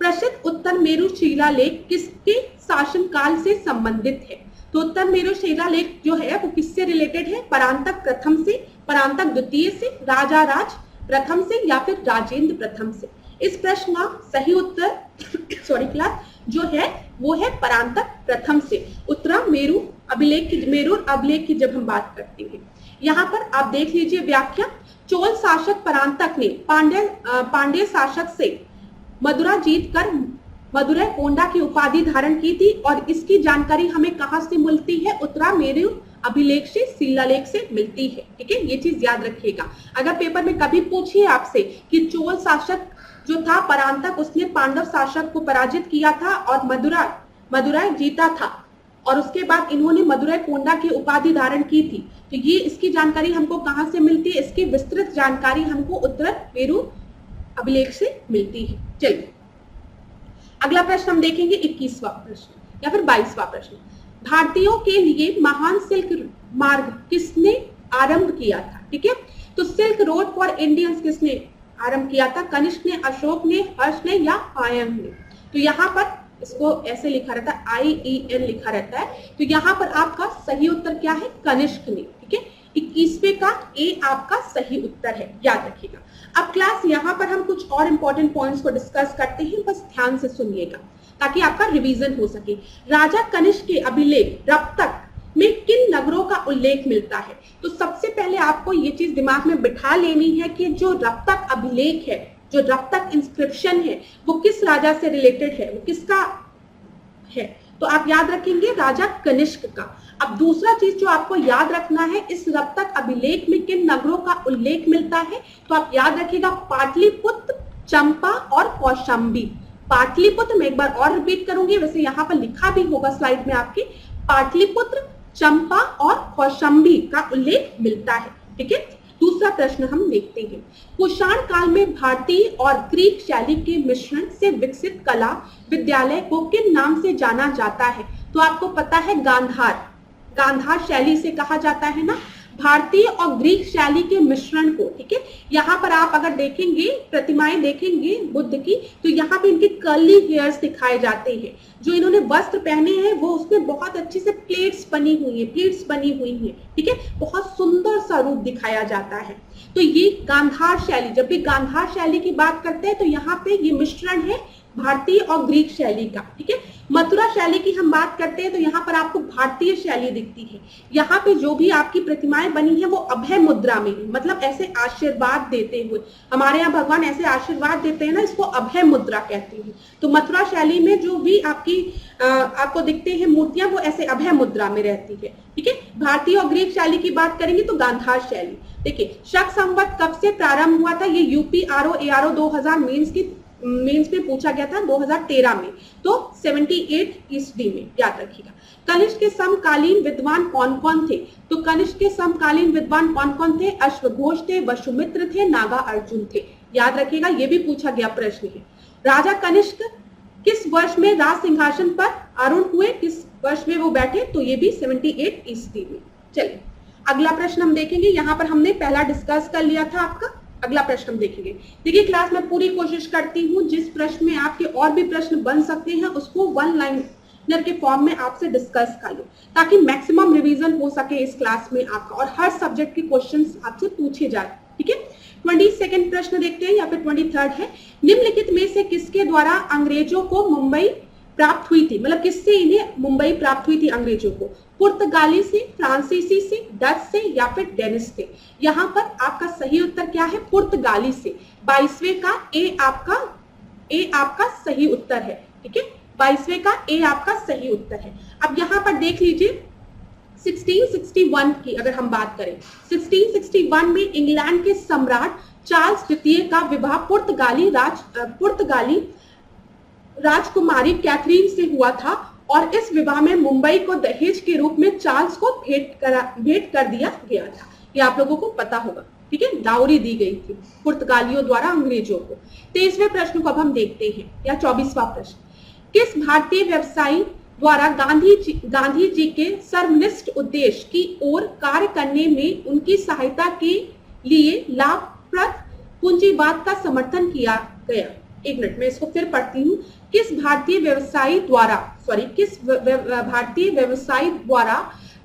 प्रसिद्ध उत्तर मेरु शिलालेख किसके शासन काल से संबंधित है, तो उत्तर मेरु शिलालेख जो है वो किससे रिलेटेड है, परांतक प्रथम से, परांतक द्वितीय से, राजा राज प्रथम से, या फिर राजेंद्र प्रथम से। इस प्रश्न का सही उत्तर सॉरी क्लास जो है वो है परांतक प्रथम से। उत्तरा मेरु अभिलेख की जब हम बात करते हैं, यहाँ पर आप देख लीजिए व्याख्या। चोल शासक परांतक ने पांड्य शासक से मदुरा जीत कर मदुरै कोंडा की उपाधि धारण की थी, और इसकी जानकारी हमें कहां से मिलती है, उत्तरा मेरु अभिलेख से, शिलालेख से मिलती है, ठीक है, ये चीज याद रखिएगा। अगर पेपर में कभी पूछिए आपसे कि चोल शासक जो था परांतक, उसने पांडव शासक को पराजित किया था और मदुरै जीता था, और उसके बाद इन्होंने मदुरै कोंडा की उपाधि धारण की थी, तो ये इसकी जानकारी हमको कहां से मिलती है, इसकी विस्तृत जानकारी हमको उत्तर मेरु अभिलेख से मिलती है। चलिए अगला प्रश्न हम देखेंगे 21वां प्रश्न या फिर 22वां प्रश्न। भारतीयों के लिए महान सिल्क मार्ग किसने आरंभ किया था, ठीक है, तो सिल्क रोड फॉर इंडियंस किसने आरंभ किया था, कनिष्क ने, अशोक ने, हर्ष ने, या हायंग ने। तो यहाँ पर इसको ऐसे लिखा रहता है, IEN लिखा रहता है, तो यहाँ पर आपका सही उत्तर क्या है, कनिष्क ने, ठीक है, 21वें का ए आपका सही उत्तर है, याद रखिएगा। अब क्लास यहाँ पर हम कुछ और इंपॉर्टेंट पॉइंट्स को डिस्कस करते हैं, बस ध्यान से सुनिएगा ताकि आपका रिवीजन हो सके। राजा कनिष्क के अभिलेख रप्तक में किन नगरों का उल्लेख मिलता है, तो सबसे पहले आपको ये चीज दिमाग में बिठा लेनी है कि जो रप्तक अभिलेख है, जो रप्तक इंस्क्रिप्शन है, वो किस राजा से रिलेटेड है, वो किसका है, तो आप याद रखेंगे राजा कनिष्क का। अब दूसरा चीज जो आपको याद रखना है, इस रप्तक अभिलेख में किन नगरों का उल्लेख मिलता है, तो आप याद रखिएगा पाटलिपुत्र, चंपा और कौशाम्बी। पाटलिपुत्र मैं एक बार और रिपीट करूंगी, वैसे यहाँ पर लिखा भी होगा स्लाइड में आपके, पाटलिपुत्र, चंपा और कौशाम्बी का उल्लेख मिलता है, ठीक है। दूसरा प्रश्न हम देखते हैं। कुषाण काल में भारतीय और ग्रीक शैली के मिश्रण से विकसित कला विद्यालय को किन नाम से जाना जाता है, तो आपको पता है गांधार शैली से कहा जाता है ना, भारतीय और ग्रीक शैली के मिश्रण को, ठीक है। यहाँ पर आप अगर देखेंगे प्रतिमाएं देखेंगे बुद्ध की, तो यहाँ पे इनके कर्ली हेयर्स दिखाए जाते हैं। जो इन्होंने वस्त्र पहने हैं वो उसमें बहुत अच्छे से प्लेट्स बनी हुई है, ठीक है, बहुत सुंदर सा रूप दिखाया जाता है। तो ये गांधार शैली, जब भी गांधार शैली की बात करते हैं तो यहाँ पे ये मिश्रण है भारतीय और ग्रीक शैली का, ठीक है। मथुरा शैली की हम बात करते हैं तो यहाँ पर आपको भारतीय शैली दिखती है। यहाँ पे जो भी आपकी प्रतिमाएं बनी है वो अभय मुद्रा में है, मतलब ऐसे आशीर्वाद देते हुए, हमारे यहाँ भगवान ऐसे आशीर्वाद देते हैं ना, इसको अभय मुद्रा कहते हैं। तो मथुरा शैली में जो भी आपको दिखते हैं मूर्तियां, वो ऐसे अभय मुद्रा में रहती है, ठीक है। भारतीय और ग्रीक शैली की बात करेंगे तो गांधार शैली। देखिए शक संवत कब से प्रारंभ हुआ था, ये UP RO ARO 2000 मेंस में पूछा गया था 2013 में, तो 78 ईस्वी में, याद रखिएगा। कनिष्क के समकालीन विद्वान कौन कौन थे, तो कनिष्क के समकालीन विद्वान कौन कौन थे, अश्वघोष थे, वसुमित्र थे, नागा अर्जुन थे, याद रखिएगा, ये भी पूछा गया प्रश्न है। राजा कनिष्क किस वर्ष में राज सिंहासन पर आरूढ़ हुए, किस वर्ष में वो बैठे, तो ये भी 78 ईस्वी में। चलिए अगला प्रश्न हम देखेंगे, यहाँ पर हमने पहला डिस्कस कर लिया था आपका, अगला प्रश्न हम देखेंगे। देखिए क्लास में पूरी कोशिश करती हूँ जिस प्रश्न में आपके और भी प्रश्न बन सकते हैं उसको वन लाइन पार्टनर के फॉर्म में आपसे डिस्कस कर लूं, ताकि मैक्सिमम रिवीजन हो सके इस क्लास में आपका और हर सब्जेक्ट के क्वेश्चंस आपसे पूछे जाए। ठीक है, 22 प्रश्न देखते हैं या फिर 23 है। निम्नलिखित में से किसके द्वारा अंग्रेजों को मुंबई प्राप्त हुई थी, मतलब किससे इन्हें मुंबई प्राप्त हुई थी अंग्रेजों को? पुर्तगाली से, फ्रांसीसी से, डच से या फिर डेनिश से? यहाँ पर आपका सही उत्तर क्या है? पुर्तगाली से। 22वें का ए आपका सही उत्तर है। ठीक है, 22वें का ए आपका सही उत्तर है। अब यहाँ पर देख लीजिए 1661 की अगर हम बात करें, 1661 में इंग्लैंड के सम्राट चार्ल्स द्वितीय का विवाह पुर्तगाली राजकुमारी कैथरीन से हुआ था और इस विवाह में मुंबई को दहेज के रूप में चार्ल्स को भेंट कर दिया गया था। ये आप लोगों को पता होगा। ठीक है, डाउरी दी गई थी पुर्तगालियों द्वारा अंग्रेजों को। 23वें प्रश्न को अब हम देखते हैं या 24वां प्रश्न, किस भारतीय व्यवसायी द्वारा गांधी जी के सर्वनिष्ठ उद्देश्य की ओर कार्य करने में उनकी सहायता के लिए लाभप्रद पूंजीवाद का समर्थन किया गया? एक मिनट में इसको फिर पढ़ती हूँ। किस भारतीय व्यवसायी द्वारा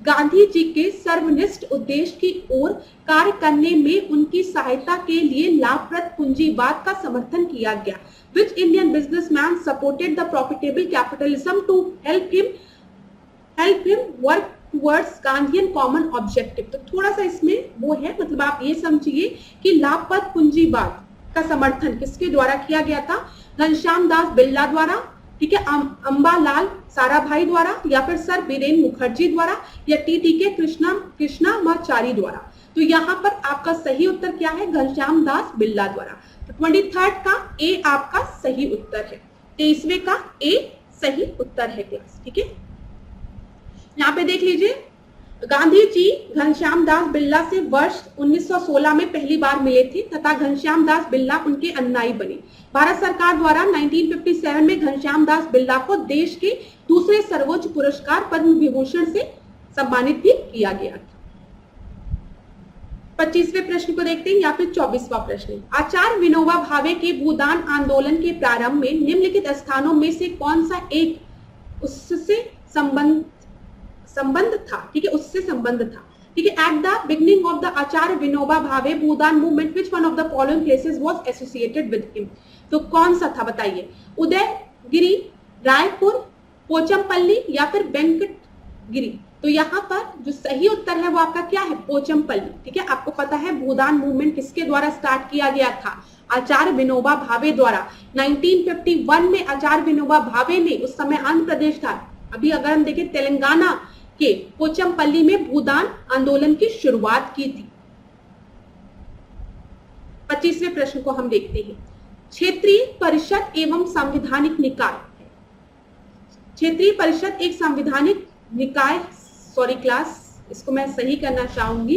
गांधी जी के सर्वनिष्ठ उद्देश्य की ओर कार्य करने में उनकी सहायता के लिए लाभप्रद पूंजीवाद का समर्थन किया गया? Which Indian businessman supported the profitable capitalism to help him work towards Gandhian common objective? तो थोड़ा सा इसमें वो है, मतलब आप ये समझिए कि लाभप्रद पूंजीवाद का समर्थन किसके द्वारा किया गया था? घनश्याम दास बिरला द्वारा, ठीक है, अंबालाल साराभाई द्वारा या फिर सर बीरेन मुखर्जी द्वारा या टीटी कृष्णामाचारी द्वारा? तो यहाँ पर आपका सही उत्तर क्या है? घनश्याम दास बिरला द्वारा। तो 23 का ए आपका सही उत्तर है। 23वें का ए सही उत्तर है क्लास। ठीक है, यहाँ पे देख लीजिए, गांधी जी घनश्याम दास बिरला से वर्ष 1916 में पहली बार मिले थे तथा घनश्याम दास बिरला उनके अनुयायी बने। भारत सरकार द्वारा 1957 में घनश्याम दास बिरला को देश के दूसरे सर्वोच्च पुरस्कार पद्म विभूषण से सम्मानित भी किया गया था। 25वें प्रश्न को देखते हैं या फिर 24वां प्रश्न, आचार्य विनोबा भावे के भूदान आंदोलन के प्रारंभ में निम्नलिखित स्थानों में से कौन सा एक उससे संबंध था? ठीक है, उससे संबंध था। ठीक है, at the beginning of the Acharya Vinoba Bhave Bhoodan movement which one of the following places was associated with him? तो कौन सा था बताइए? उदयगिरी, रायपुर, पोचमपल्ली या फिर वेंकटगिरी? तो यहाँ पर जो सही उत्तर है वो आपका क्या है? पोचमपल्ली। ठीक है, आपको पता है भूदान मूवमेंट किसके द्वारा स्टार्ट किया गया था? आचार्य विनोबा भावे द्वारा। 1951 में आचार्य विनोबा भावे ने, उस समय आंध्र प्रदेश था, अभी अगर हम देखें तेलंगाना के पोचमपल्ली में भूदान आंदोलन की शुरुआत की थी। 25वें प्रश्न को हम देखते हैं, क्षेत्रीय परिषद एवं संवैधानिक निकाय। क्षेत्रीय परिषद एक संवैधानिक निकाय, सॉरी क्लास, इसको मैं सही करना चाहूंगी,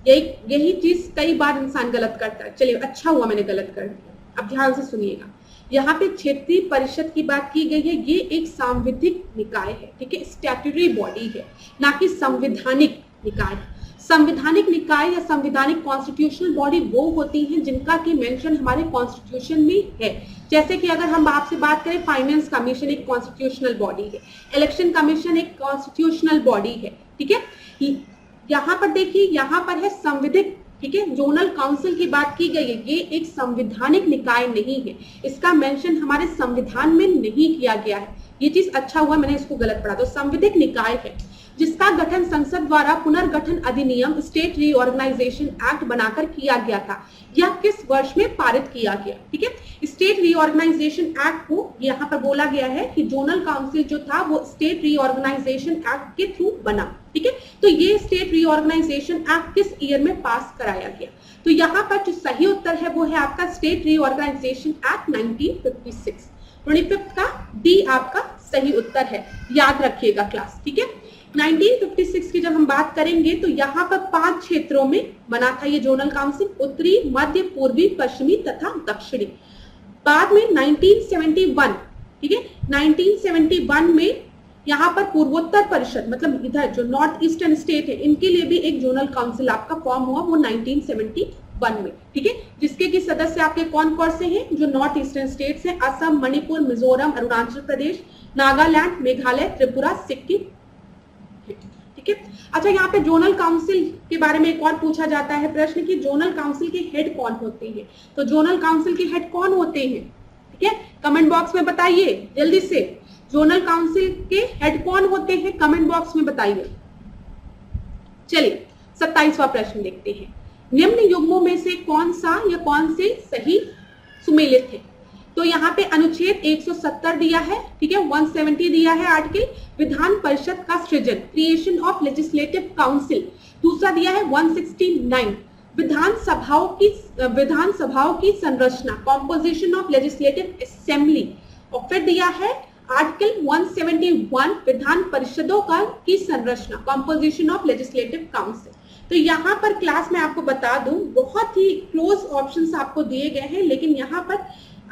यही चीज कई बार इंसान गलत करता है। चलिए, अच्छा हुआ मैंने गलत कर दिया। अब ध्यान से सुनिएगा, यहाँ पे क्षेत्रीय परिषद की बात की गई है, ये एक सांविधिक निकाय है। ठीक है, स्टैट्यूटरी बॉडी है, ना कि संवैधानिक निकाय। संवैधानिक निकाय या संवैधानिक कॉन्स्टिट्यूशनल बॉडी वो होती हैं जिनका की मेंशन हमारे कॉन्स्टिट्यूशन में है। जैसे कि अगर हम आपसे बात करें, फाइनेंस कमीशन एक कॉन्स्टिट्यूशनल बॉडी है, इलेक्शन कमीशन एक कॉन्स्टिट्यूशनल बॉडी है। ठीक है, यहाँ पर देखिए, यहाँ पर है संविधिक। ठीक है, जोनल काउंसिल की बात की गई है, ये एक संवैधानिक निकाय नहीं है, इसका मेंशन हमारे संविधान में नहीं किया गया है। ये चीज अच्छा हुआ मैंने इसको गलत पढ़ा। तो संविधिक निकाय है जिसका गठन संसद द्वारा पुनर्गठन अधिनियम स्टेट रीऑर्गेनाइजेशन एक्ट बनाकर किया गया था। यह किस वर्ष में पारित किया गया? ठीक है, स्टेट रीऑर्गेनाइजेशन एक्ट को यहाँ पर बोला गया है कि जोनल काउंसिल जो था वो स्टेट रीऑर्गेनाइजेशन एक्ट के थ्रू बना। ठीक है, तो ये स्टेट रीऑर्गेनाइजेशन एक्ट किस ईयर में पास कराया गया? तो यहाँ पर जो सही उत्तर है वो है आपका स्टेट रीऑर्गेनाइजेशन एक्ट 1956। 25 का डी आपका सही उत्तर है, याद रखिएगा क्लास। ठीक है, 1956 की जब हम बात करेंगे तो यहाँ पर 5 क्षेत्रों में बना था ये जोनल काउंसिल, उत्तरी, मध्य, पूर्वी, पश्चिमी तथा दक्षिणी। बाद में 1971, ठीक है, 1971 में यहाँ पर पूर्वोत्तर परिषद, मतलब इधर जो नॉर्थ ईस्टर्न स्टेट है, इनके लिए भी एक जोनल काउंसिल आपका फॉर्म हुआ, वो 1971 वन में, ठीक है, जिसके की सदस्य आपके कौन कौन से हैं, जो नॉर्थ ईस्टर्न स्टेट्स हैं, असम, मणिपुर, मिजोरम, अरुणाचल प्रदेश, नागालैंड, मेघालय, त्रिपुरा, सिक्किम, ठीक है। अच्छा, यहाँ पे जोनल काउंसिल के बारे में एक और पूछा जाता है प्रश्न कि जोनल काउंसिल के हेड कौन होते हैं, तो जोनल काउंसिल के हेड कौन होते हैं, ठीक है, कमेंट बॉक्स में बताइए जल्दी से, जोनल काउंसिल के हेड कौन होते हैं, कमेंट बॉक्स में बताइए। चलिए 27वां प्रश्न देखते हैं, निम्न युग्मों में से कौन सा या कौन से सही सुमेलित है, तो यहाँ पे अनुच्छेद 170 दिया है, ठीक है, 170 दिया है आर्टिकल विधान परिषद का सृजन, क्रिएशन ऑफ लेजिस्लेटिव काउंसिल, दूसरा दिया है 169 विधानसभाओं की संरचना, कॉम्पोजिशन ऑफ लेजिस्लेटिव असेंबली, और फिर दिया है आर्टिकल 171 विधान परिषदों की संरचना, कॉम्पोजिशन ऑफ लेजिस्लेटिव काउंसिल। तो यहाँ पर क्लास में आपको बता दूं, बहुत ही क्लोज ऑप्शंस आपको दिए गए हैं, लेकिन यहाँ पर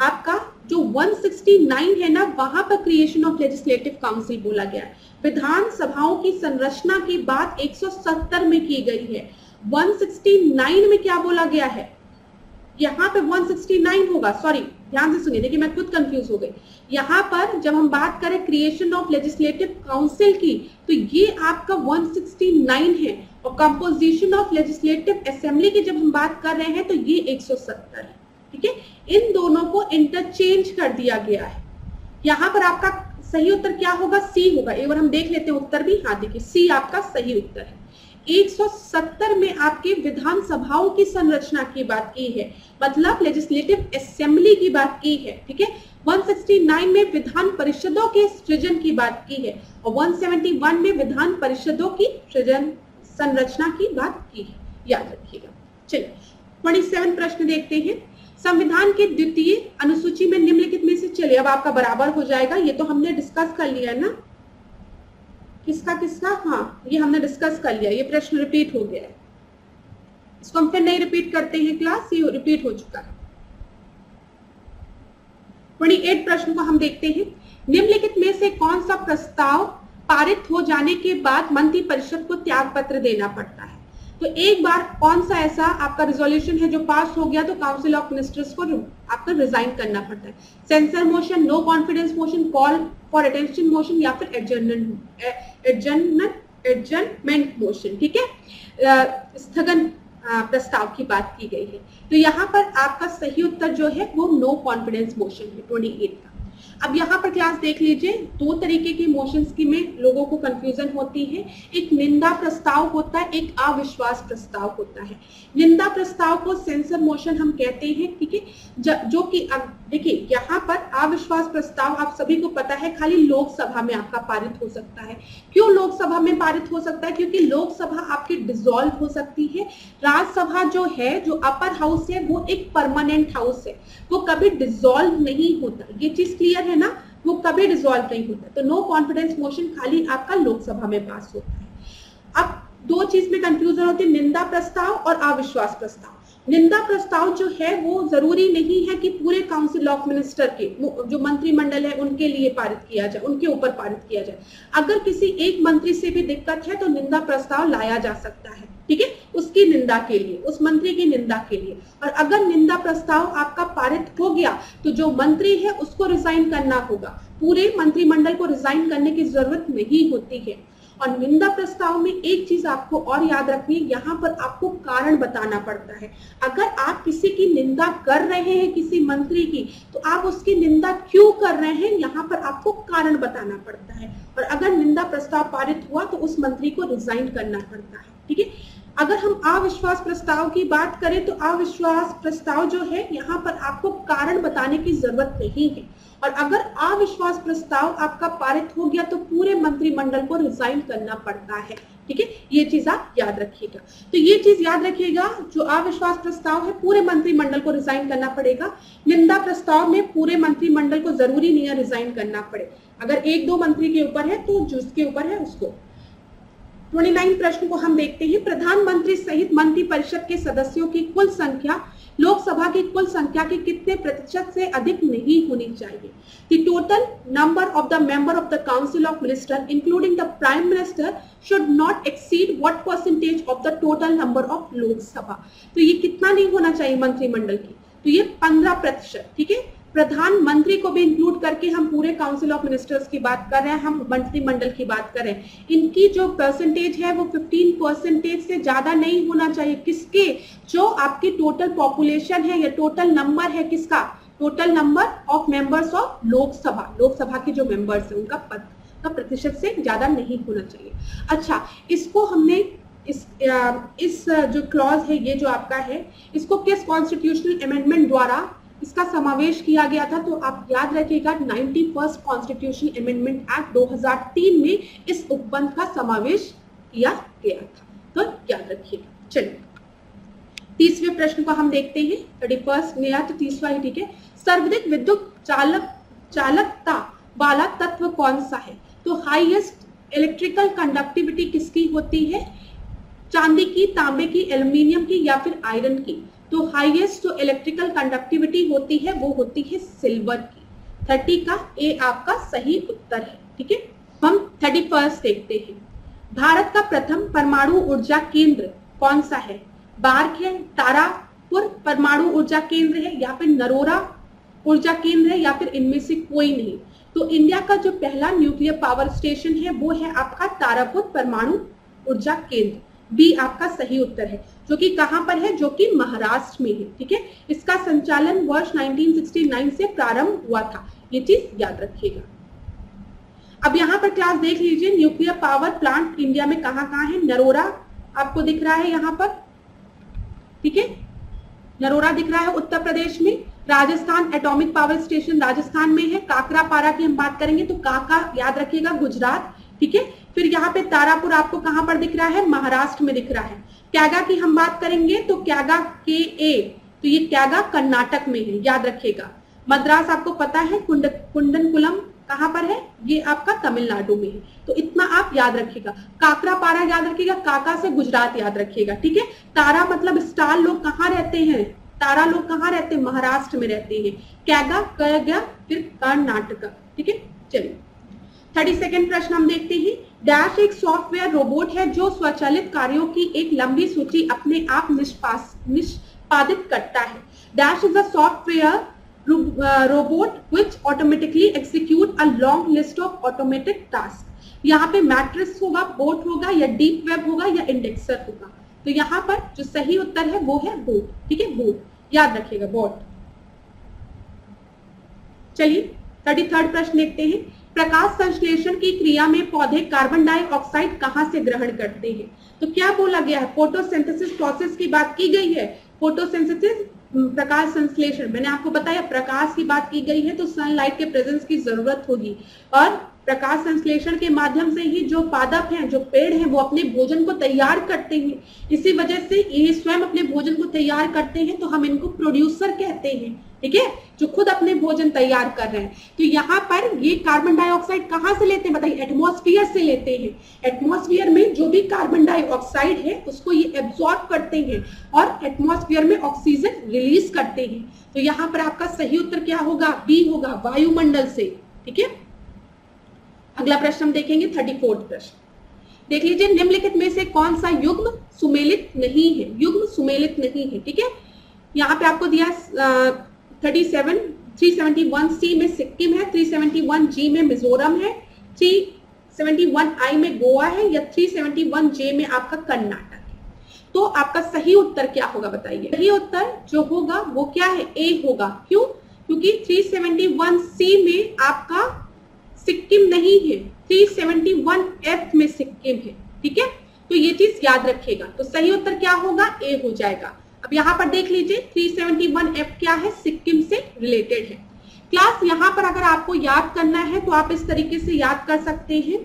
आपका जो 169 है ना, वहां पर क्रिएशन ऑफ लेजिस्लेटिव काउंसिल बोला गया है। विधानसभाओं की संरचना की बात 170 में की गई है, 169 में क्या बोला गया है, यहाँ पे 169 होगा, सॉरी ध्यान से सुनिए, देखिए मैं खुद कंफ्यूज हो गई। यहाँ पर जब हम बात करें क्रिएशन ऑफ लेजिस्लेटिव काउंसिल की, तो ये आपका 169 है, और कंपोजिशन ऑफ लेजिस्लेटिव असेंबली की जब हम बात कर रहे हैं तो ये 170 है, ठीक है। इन दोनों को इंटरचेंज कर दिया गया है। यहाँ पर आपका सही उत्तर क्या होगा, सी होगा। एक बार हम देख लेते हैं उत्तर भी, हाँ देखिए सी आपका सही उत्तर है। 170 में आपके विधानसभाओं की संरचना की बात की है, मतलब लेजिस्लेटिव असेंबली की बात की है, ठीक है। 169 में विधान परिषदों के सृजन की बात की है, और 171 में विधान परिषदों की सृजन संरचना की बात की है, याद रखिएगा। चलिए 27 प्रश्न देखते हैं, संविधान के द्वितीय अनुसूची में निम्नलिखित में से, चलिए अब आपका बराबर हो जाएगा, ये तो हमने डिस्कस कर लिया है ना, किसका किसका, हाँ ये हमने डिस्कस कर लिया, ये प्रश्न रिपीट हो गया है, इसको हम फिर नहीं रिपीट करते हैं क्लास, ये रिपीट हो चुका है। 28 प्रश्न को हम देखते हैं, निम्नलिखित में से कौन सा प्रस्ताव पारित हो जाने के बाद मंत्री परिषद को त्याग पत्र देना पड़ता है, तो एक बार कौन सा ऐसा आपका रिजोल्यूशन है जो पास हो गया तो काउंसिल ऑफ मिनिस्टर्स को आपको रिजाइन करना पड़ता है, censure motion, no confidence motion, call for attention motion, या फिर एडजर्नमेंट मोशन, ठीक है, स्थगन प्रस्ताव की बात की गई है। तो यहाँ पर आपका सही उत्तर जो है वो नो कॉन्फिडेंस मोशन है 28 का। अब यहाँ पर क्लास देख लीजिए, दो तरीके के मोशंस की में लोगों को कंफ्यूजन होती है, एक निंदा प्रस्ताव होता है, एक अविश्वास प्रस्ताव होता है। निंदा प्रस्ताव को सेंसर मोशन हम कहते हैं, ठीक है, जो कि अब देखिए यहाँ पर अविश्वास प्रस्ताव आप सभी को पता है खाली लोकसभा में आपका पारित हो सकता है। क्यों लोकसभा में पारित हो सकता है, क्योंकि लोकसभा आपकी डिसॉल्व हो सकती है, राज्यसभा जो है, जो अपर हाउस है, वो एक परमानेंट हाउस है, वो कभी डिसॉल्व नहीं होता, ये चीज क्लियर है ना, वो कभी डिसॉल्व नहीं होता। तो नो कॉन्फिडेंस मोशन खाली आपका लोकसभा में पास होता है। अब दो चीज में कंफ्यूजन होती है, निंदा प्रस्ताव और अविश्वास प्रस्ताव। निंदा प्रस्ताव जो है वो जरूरी नहीं है कि पूरे काउंसिल ऑफ मिनिस्टर के जो मंत्रिमंडल है उनके लिए पारित किया जाए, उनके ऊपर पारित किया जाए। अगर किसी एक मंत्री से भी दिक्कत है तो निंदा प्रस्ताव लाया जा सकता है, ठीक है, उसकी निंदा के लिए, उस मंत्री की निंदा के लिए। और अगर निंदा प्रस्ताव आपका पारित हो गया तो जो मंत्री है उसको रिजाइन करना होगा, पूरे मंत्रिमंडल को रिजाइन करने की जरूरत नहीं होती है। और निंदा प्रस्ताव में एक चीज आपको और याद रखनी है, यहाँ पर आपको कारण बताना पड़ता है। अगर आप किसी की निंदा कर रहे हैं, किसी मंत्री की, तो आप उसकी निंदा क्यों कर रहे हैं, यहाँ पर आपको कारण बताना पड़ता है। और अगर निंदा प्रस्ताव पारित हुआ तो उस मंत्री को रिजाइन करना पड़ता है, ठीक है। अगर हम अविश्वास प्रस्ताव की बात करें तो अविश्वास प्रस्ताव जो है यहाँ पर आपको कारण बताने की जरूरत नहीं है। और अगर अविश्वास प्रस्ताव आपका पारित हो गया तो पूरे मंत्रिमंडल को रिजाइन करना पड़ता है, ठीक है, ये चीज आप याद रखिएगा। तो ये चीज याद रखिएगा, जो अविश्वास प्रस्ताव है पूरे मंत्रिमंडल को रिजाइन करना पड़ेगा। निंदा प्रस्ताव में पूरे मंत्रिमंडल को जरूरी नहीं है रिजाइन करना पड़े, अगर एक दो मंत्री के ऊपर है तो जिसके ऊपर है उसको। 29 प्रश्न को हम देखते हैं, प्रधानमंत्री सहित मंत्रिपरिषद के सदस्यों की कुल संख्या लोकसभा की कुल संख्या के कितने प्रतिशत से अधिक नहीं होनी चाहिए? The total number of the member of the Council of Ministers, including the Prime Minister, should not exceed what percentage of the total number of Lok Sabha? तो ये कितना नहीं होना चाहिए मंत्रिमंडल की? तो ये 15%, ठीक है। प्रधानमंत्री को भी इंक्लूड करके हम पूरे काउंसिल ऑफ मिनिस्टर्स की बात कर रहे हैं, हम मंत्रिमंडल की बात कर रहे हैं। इनकी जो परसेंटेज है वो 15% से ज्यादा नहीं होना चाहिए। किसके? जो आपकी टोटल पॉपुलेशन है या टोटल नंबर है, किसका? Total number of members of Lok Sabha, Lok Sabha के जो मेंबर्स है उनका पद का प्रतिशत से ज्यादा नहीं होना चाहिए। अच्छा, इसको हमने इस जो क्लॉज है, ये जो आपका है, इसको किस कॉन्स्टिट्यूशनल अमेंडमेंट द्वारा इसका समावेश किया गया था? तो आप याद रखिएगा 91st कॉन्स्टिट्यूशनल अमेंडमेंट एक्ट 2003 में इस उपबंध का समावेश किया गया था, तो याद रखिएगा। चलिए तीसरे प्रश्न को हम देखते हैं। 31 नया तो तीसरा ही, ठीक है। सर्वाधिक विद्युत चालकता वाला तत्व कौन सा है? तो हाईएस्ट इलेक्ट्रिकल कंडक्टिविटी किसकी होती है? चांदी की, तांबे की, एल्यूमिनियम की या फिर आयरन की? तो हाईएस्ट जो इलेक्ट्रिकल कंडक्टिविटी होती है वो होती है सिल्वर की। 30 का ए आपका सही उत्तर है, ठीक है। हम 31 देखते हैं। भारत का प्रथम परमाणु ऊर्जा केंद्र कौन सा है? बार्क है, तारापुर परमाणु ऊर्जा केंद्र है या फिर नरोरा ऊर्जा केंद्र है या फिर इनमें से कोई नहीं? तो इंडिया का जो पहला न्यूक्लियर पावर स्टेशन है वो है आपका तारापुर परमाणु ऊर्जा केंद्र। बी आपका सही उत्तर है, जो कि कहां पर है? जो कि महाराष्ट्र में है, ठीक है। इसका संचालन वर्ष 1969 से प्रारंभ हुआ था, ये चीज याद रखिएगा। अब यहाँ पर क्लास देख लीजिए, न्यूक्लियर पावर प्लांट इंडिया में कहाँ है? नरोरा आपको दिख रहा है यहाँ पर, ठीक है। नरोरा दिख रहा है उत्तर प्रदेश में। Rajasthan atomic power station Rajasthan में है। काकरापारा की हम बात करेंगे तो काका याद रखिएगा गुजरात, ठीक है। फिर यहाँ पे तारापुर आपको कहां पर दिख रहा है? महाराष्ट्र में दिख रहा है। क्यागा की हम बात करेंगे तो क्यागा KA, तो ये क्यागा कर्नाटक में है, याद रखिएगा। मद्रास आपको पता है, कुंडनकुलम कहां पर है? ये आपका तमिलनाडु में है, तो इतना आप याद रखिएगा। काकरापारा याद रखिएगा, काका से गुजरात याद रखिएगा, ठीक है। तारा मतलब स्टार लोग कहाँ रहते हैं? तारा लोग कहाँ रहते हैं? महाराष्ट्र में रहते हैं। क्यागा फिर कर्नाटक, ठीक है। चलिए 32वां प्रश्न हम देखते हैं। डैश एक सॉफ्टवेयर रोबोट है जो स्वचालित कार्यों की एक लंबी सूची अपने आप निष्पादित करता है। Dash is a software robot which automatically execute a long list of automated tasks। यहाँ पे मैट्रिक्स होगा, बोट होगा या डीप वेब होगा या इंडेक्सर होगा? तो यहाँ पर जो सही उत्तर है वो है बोट, ठीक है। बोट याद रखिएगा, बोट। चलिए 33वां प्रश्न देखते हैं। प्रकाश संश्लेषण की क्रिया में पौधे कार्बन डाइऑक्साइड कहां से ग्रहण करते हैं? तो क्या बोला गया है? फोटोसिंथेसिस प्रोसेस की बात की गई है। फोटोसिंथेसिस प्रकाश संश्लेषण, मैंने आपको बताया प्रकाश की बात की गई है तो सनलाइट के प्रेजेंस की जरूरत होगी, और प्रकाश संश्लेषण के माध्यम से ही जो पादप हैं, जो पेड़ हैं, वो अपने भोजन को तैयार करते हैं। इसी वजह से ये स्वयं अपने भोजन को तैयार करते हैं, तो हम इनको प्रोड्यूसर कहते हैं, ठीक है, जो खुद अपने भोजन तैयार कर रहे हैं। तो यहाँ पर ये कार्बन डाइऑक्साइड कहाँ से लेते हैं बताइए? एटमॉस्फेयर से लेते हैं। एटमॉस्फेयर में जो भी कार्बन डाइऑक्साइड है उसको ये एब्जॉर्ब करते हैं और एटमॉस्फेयर में ऑक्सीजन रिलीज करते हैं। तो यहाँ पर आपका सही उत्तर क्या होगा? बी होगा, वायुमंडल से, ठीक है। अगला प्रश्न हम देखेंगे 34वां प्रश्न। देख लीजिए, निम्नलिखित में से कौन सा युग्म सुमेलित नहीं है? युग्म सुमेलित नहीं है, ठीक है। यहाँ पे आपको दिया 371C में सिक्किम है, 371G में मिजोरम है, 371I में गोवा है या 371J में आपका कर्नाटक है। तो आपका सही उत्तर क्या होगा बताइए? सही उत्तर जो होगा वो क्या है? ए होगा। क्यों? क्योंकि 371C में आपका सिक्किम नहीं है, 371F में सिक्किम है, ठीक है। तो ये चीज याद रखिएगा। तो सही उत्तर क्या होगा? ए हो जाएगा। अब यहाँ पर देख लीजिए 371F क्या है? सिक्किम से रिलेटेड है। क्लास यहाँ पर अगर आपको याद करना है तो आप इस तरीके से याद कर सकते हैं।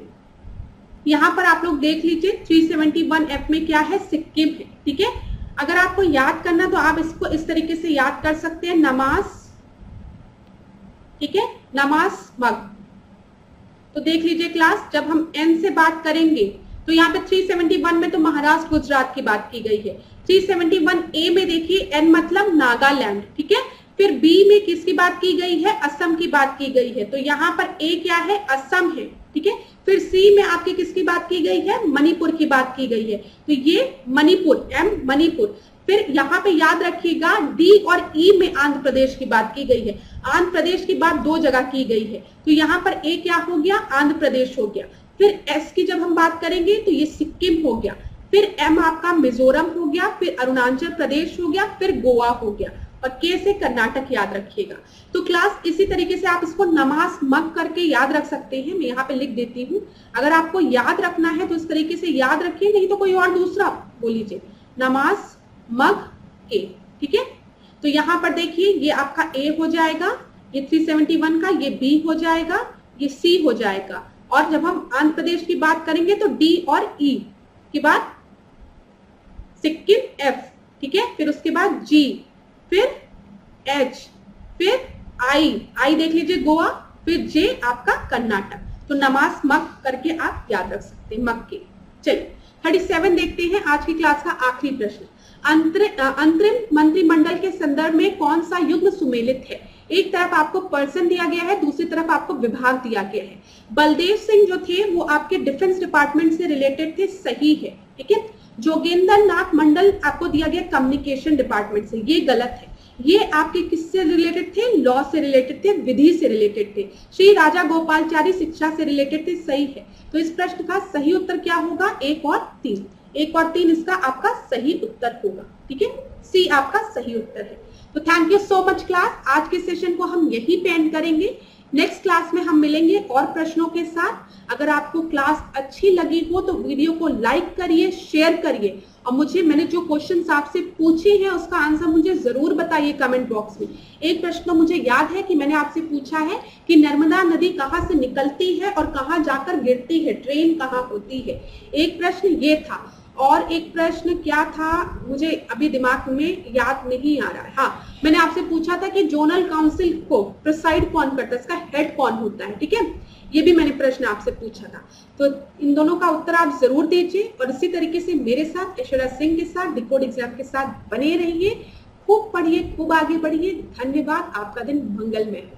यहाँ पर आप लोग देख लीजिए 371F में क्या है? सिक्किम है, ठीक है। अगर आपको याद करना तो आप इसको इस तरीके से याद कर सकते हैं, नमाज, ठीक है, नमाज मग। तो देख लीजिए क्लास, जब हम N से बात करेंगे तो यहाँ पे 371 में तो महाराष्ट्र गुजरात की बात की गई है, 371A में देखिए एन मतलब नागालैंड, ठीक है। फिर बी में किसकी बात की गई है, असम की बात की गई है, तो यहाँ पर ए क्या है, असम है, ठीक है। फिर सी में आपकी किसकी बात की गई है, मणिपुर की बात की गई है, तो ये मणिपुर, एम मणिपुर। फिर यहाँ पे याद रखिएगा डी और ई में आंध्र प्रदेश की बात की गई है, आंध्र प्रदेश की बात दो जगह की गई है, तो यहाँ पर ए क्या हो गया, आंध्र प्रदेश हो गया। फिर एस की जब हम बात करेंगे तो ये सिक्किम हो गया, फिर एम आपका मिजोरम हो गया, फिर अरुणाचल प्रदेश हो गया, फिर गोवा हो गया, और के से कर्नाटक याद रखिएगा। तो क्लास इसी तरीके से आप इसको नमाज मग करके याद रख सकते हैं, मैं यहाँ पे लिख देती हूँ। अगर आपको याद रखना है तो इस तरीके से याद रखिए, नहीं तो कोई और दूसरा बोल लीजिए, नमाज मग के, ठीक है। तो यहाँ पर देखिए ये आपका ए हो जाएगा, ये 371 का, ये बी हो जाएगा, ये सी हो जाएगा, और जब हम आंध्र प्रदेश की बात करेंगे तो डी और ई के बाद सिक्किम एफ, ठीक है। फिर उसके बाद जी, फिर एच, फिर आई देख लीजिए गोवा, फिर जे आपका कर्नाटक। तो नमाज मग करके आप याद रख सकते हैं, मग के। चलिए 37 देखते हैं आज की क्लास का आखिरी प्रश्न। अंतरिम मंत्रिमंडल के संदर्भ में कौन सा युग्म सुमेलित है। एक तरफ आपको पर्सन दिया गया है, दूसरी तरफ आपको विभाग दिया गया है। बलदेव सिंह जो थे वो आपके डिफेंस डिपार्टमेंट से रिलेटेड थे, सही है, ठीक है। जोगेंद्र नाथ मंडल आपको दिया गया कम्युनिकेशन डिपार्टमेंट से, ये गलत है। ये आपके किससे रिलेटेड थे, लॉ से रिलेटेड थे, विधि से रिलेटेड थे। श्री राजा गोपालचारी शिक्षा से रिलेटेड थे, सही है। तो इस प्रश्न का सही उत्तर क्या होगा, 1 और 3, 1 और 3 इसका आपका सही उत्तर होगा, ठीक है। सी आपका सही उत्तर है। तो thank you so much class, आज के सेशन को हम यही पे एंड करेंगे। नेक्स्ट क्लास में हम मिलेंगे और प्रश्नों के साथ। अगर आपको क्लास अच्छी लगी हो तो वीडियो को लाइक करिए, शेयर करिए, और मैंने जो क्वेश्चन आपसे पूछे हैं उसका आंसर मुझे जरूर बताइए कमेंट बॉक्स में। एक प्रश्न तो मुझे याद है कि मैंने आपसे पूछा है कि नर्मदा नदी कहाँ से निकलती है और कहाँ जाकर गिरती है, ट्रेन कहाँ होती है। एक प्रश्न ये था, और एक प्रश्न क्या था मुझे अभी दिमाग में याद नहीं आ रहा है। हाँ, मैंने आपसे पूछा था कि जोनल काउंसिल को प्रिसाइड कौन करता है, इसका हेड कौन होता है, ठीक है। ये भी मैंने प्रश्न आपसे पूछा था। तो इन दोनों का उत्तर आप जरूर दीजिए, और इसी तरीके से मेरे साथ ऐश्वर्या सिंह के साथ डिकोड एग्जाम के साथ बने रहिए। खूब पढ़िए, खूब आगे बढ़िए। धन्यवाद, आपका दिन मंगलमय हो।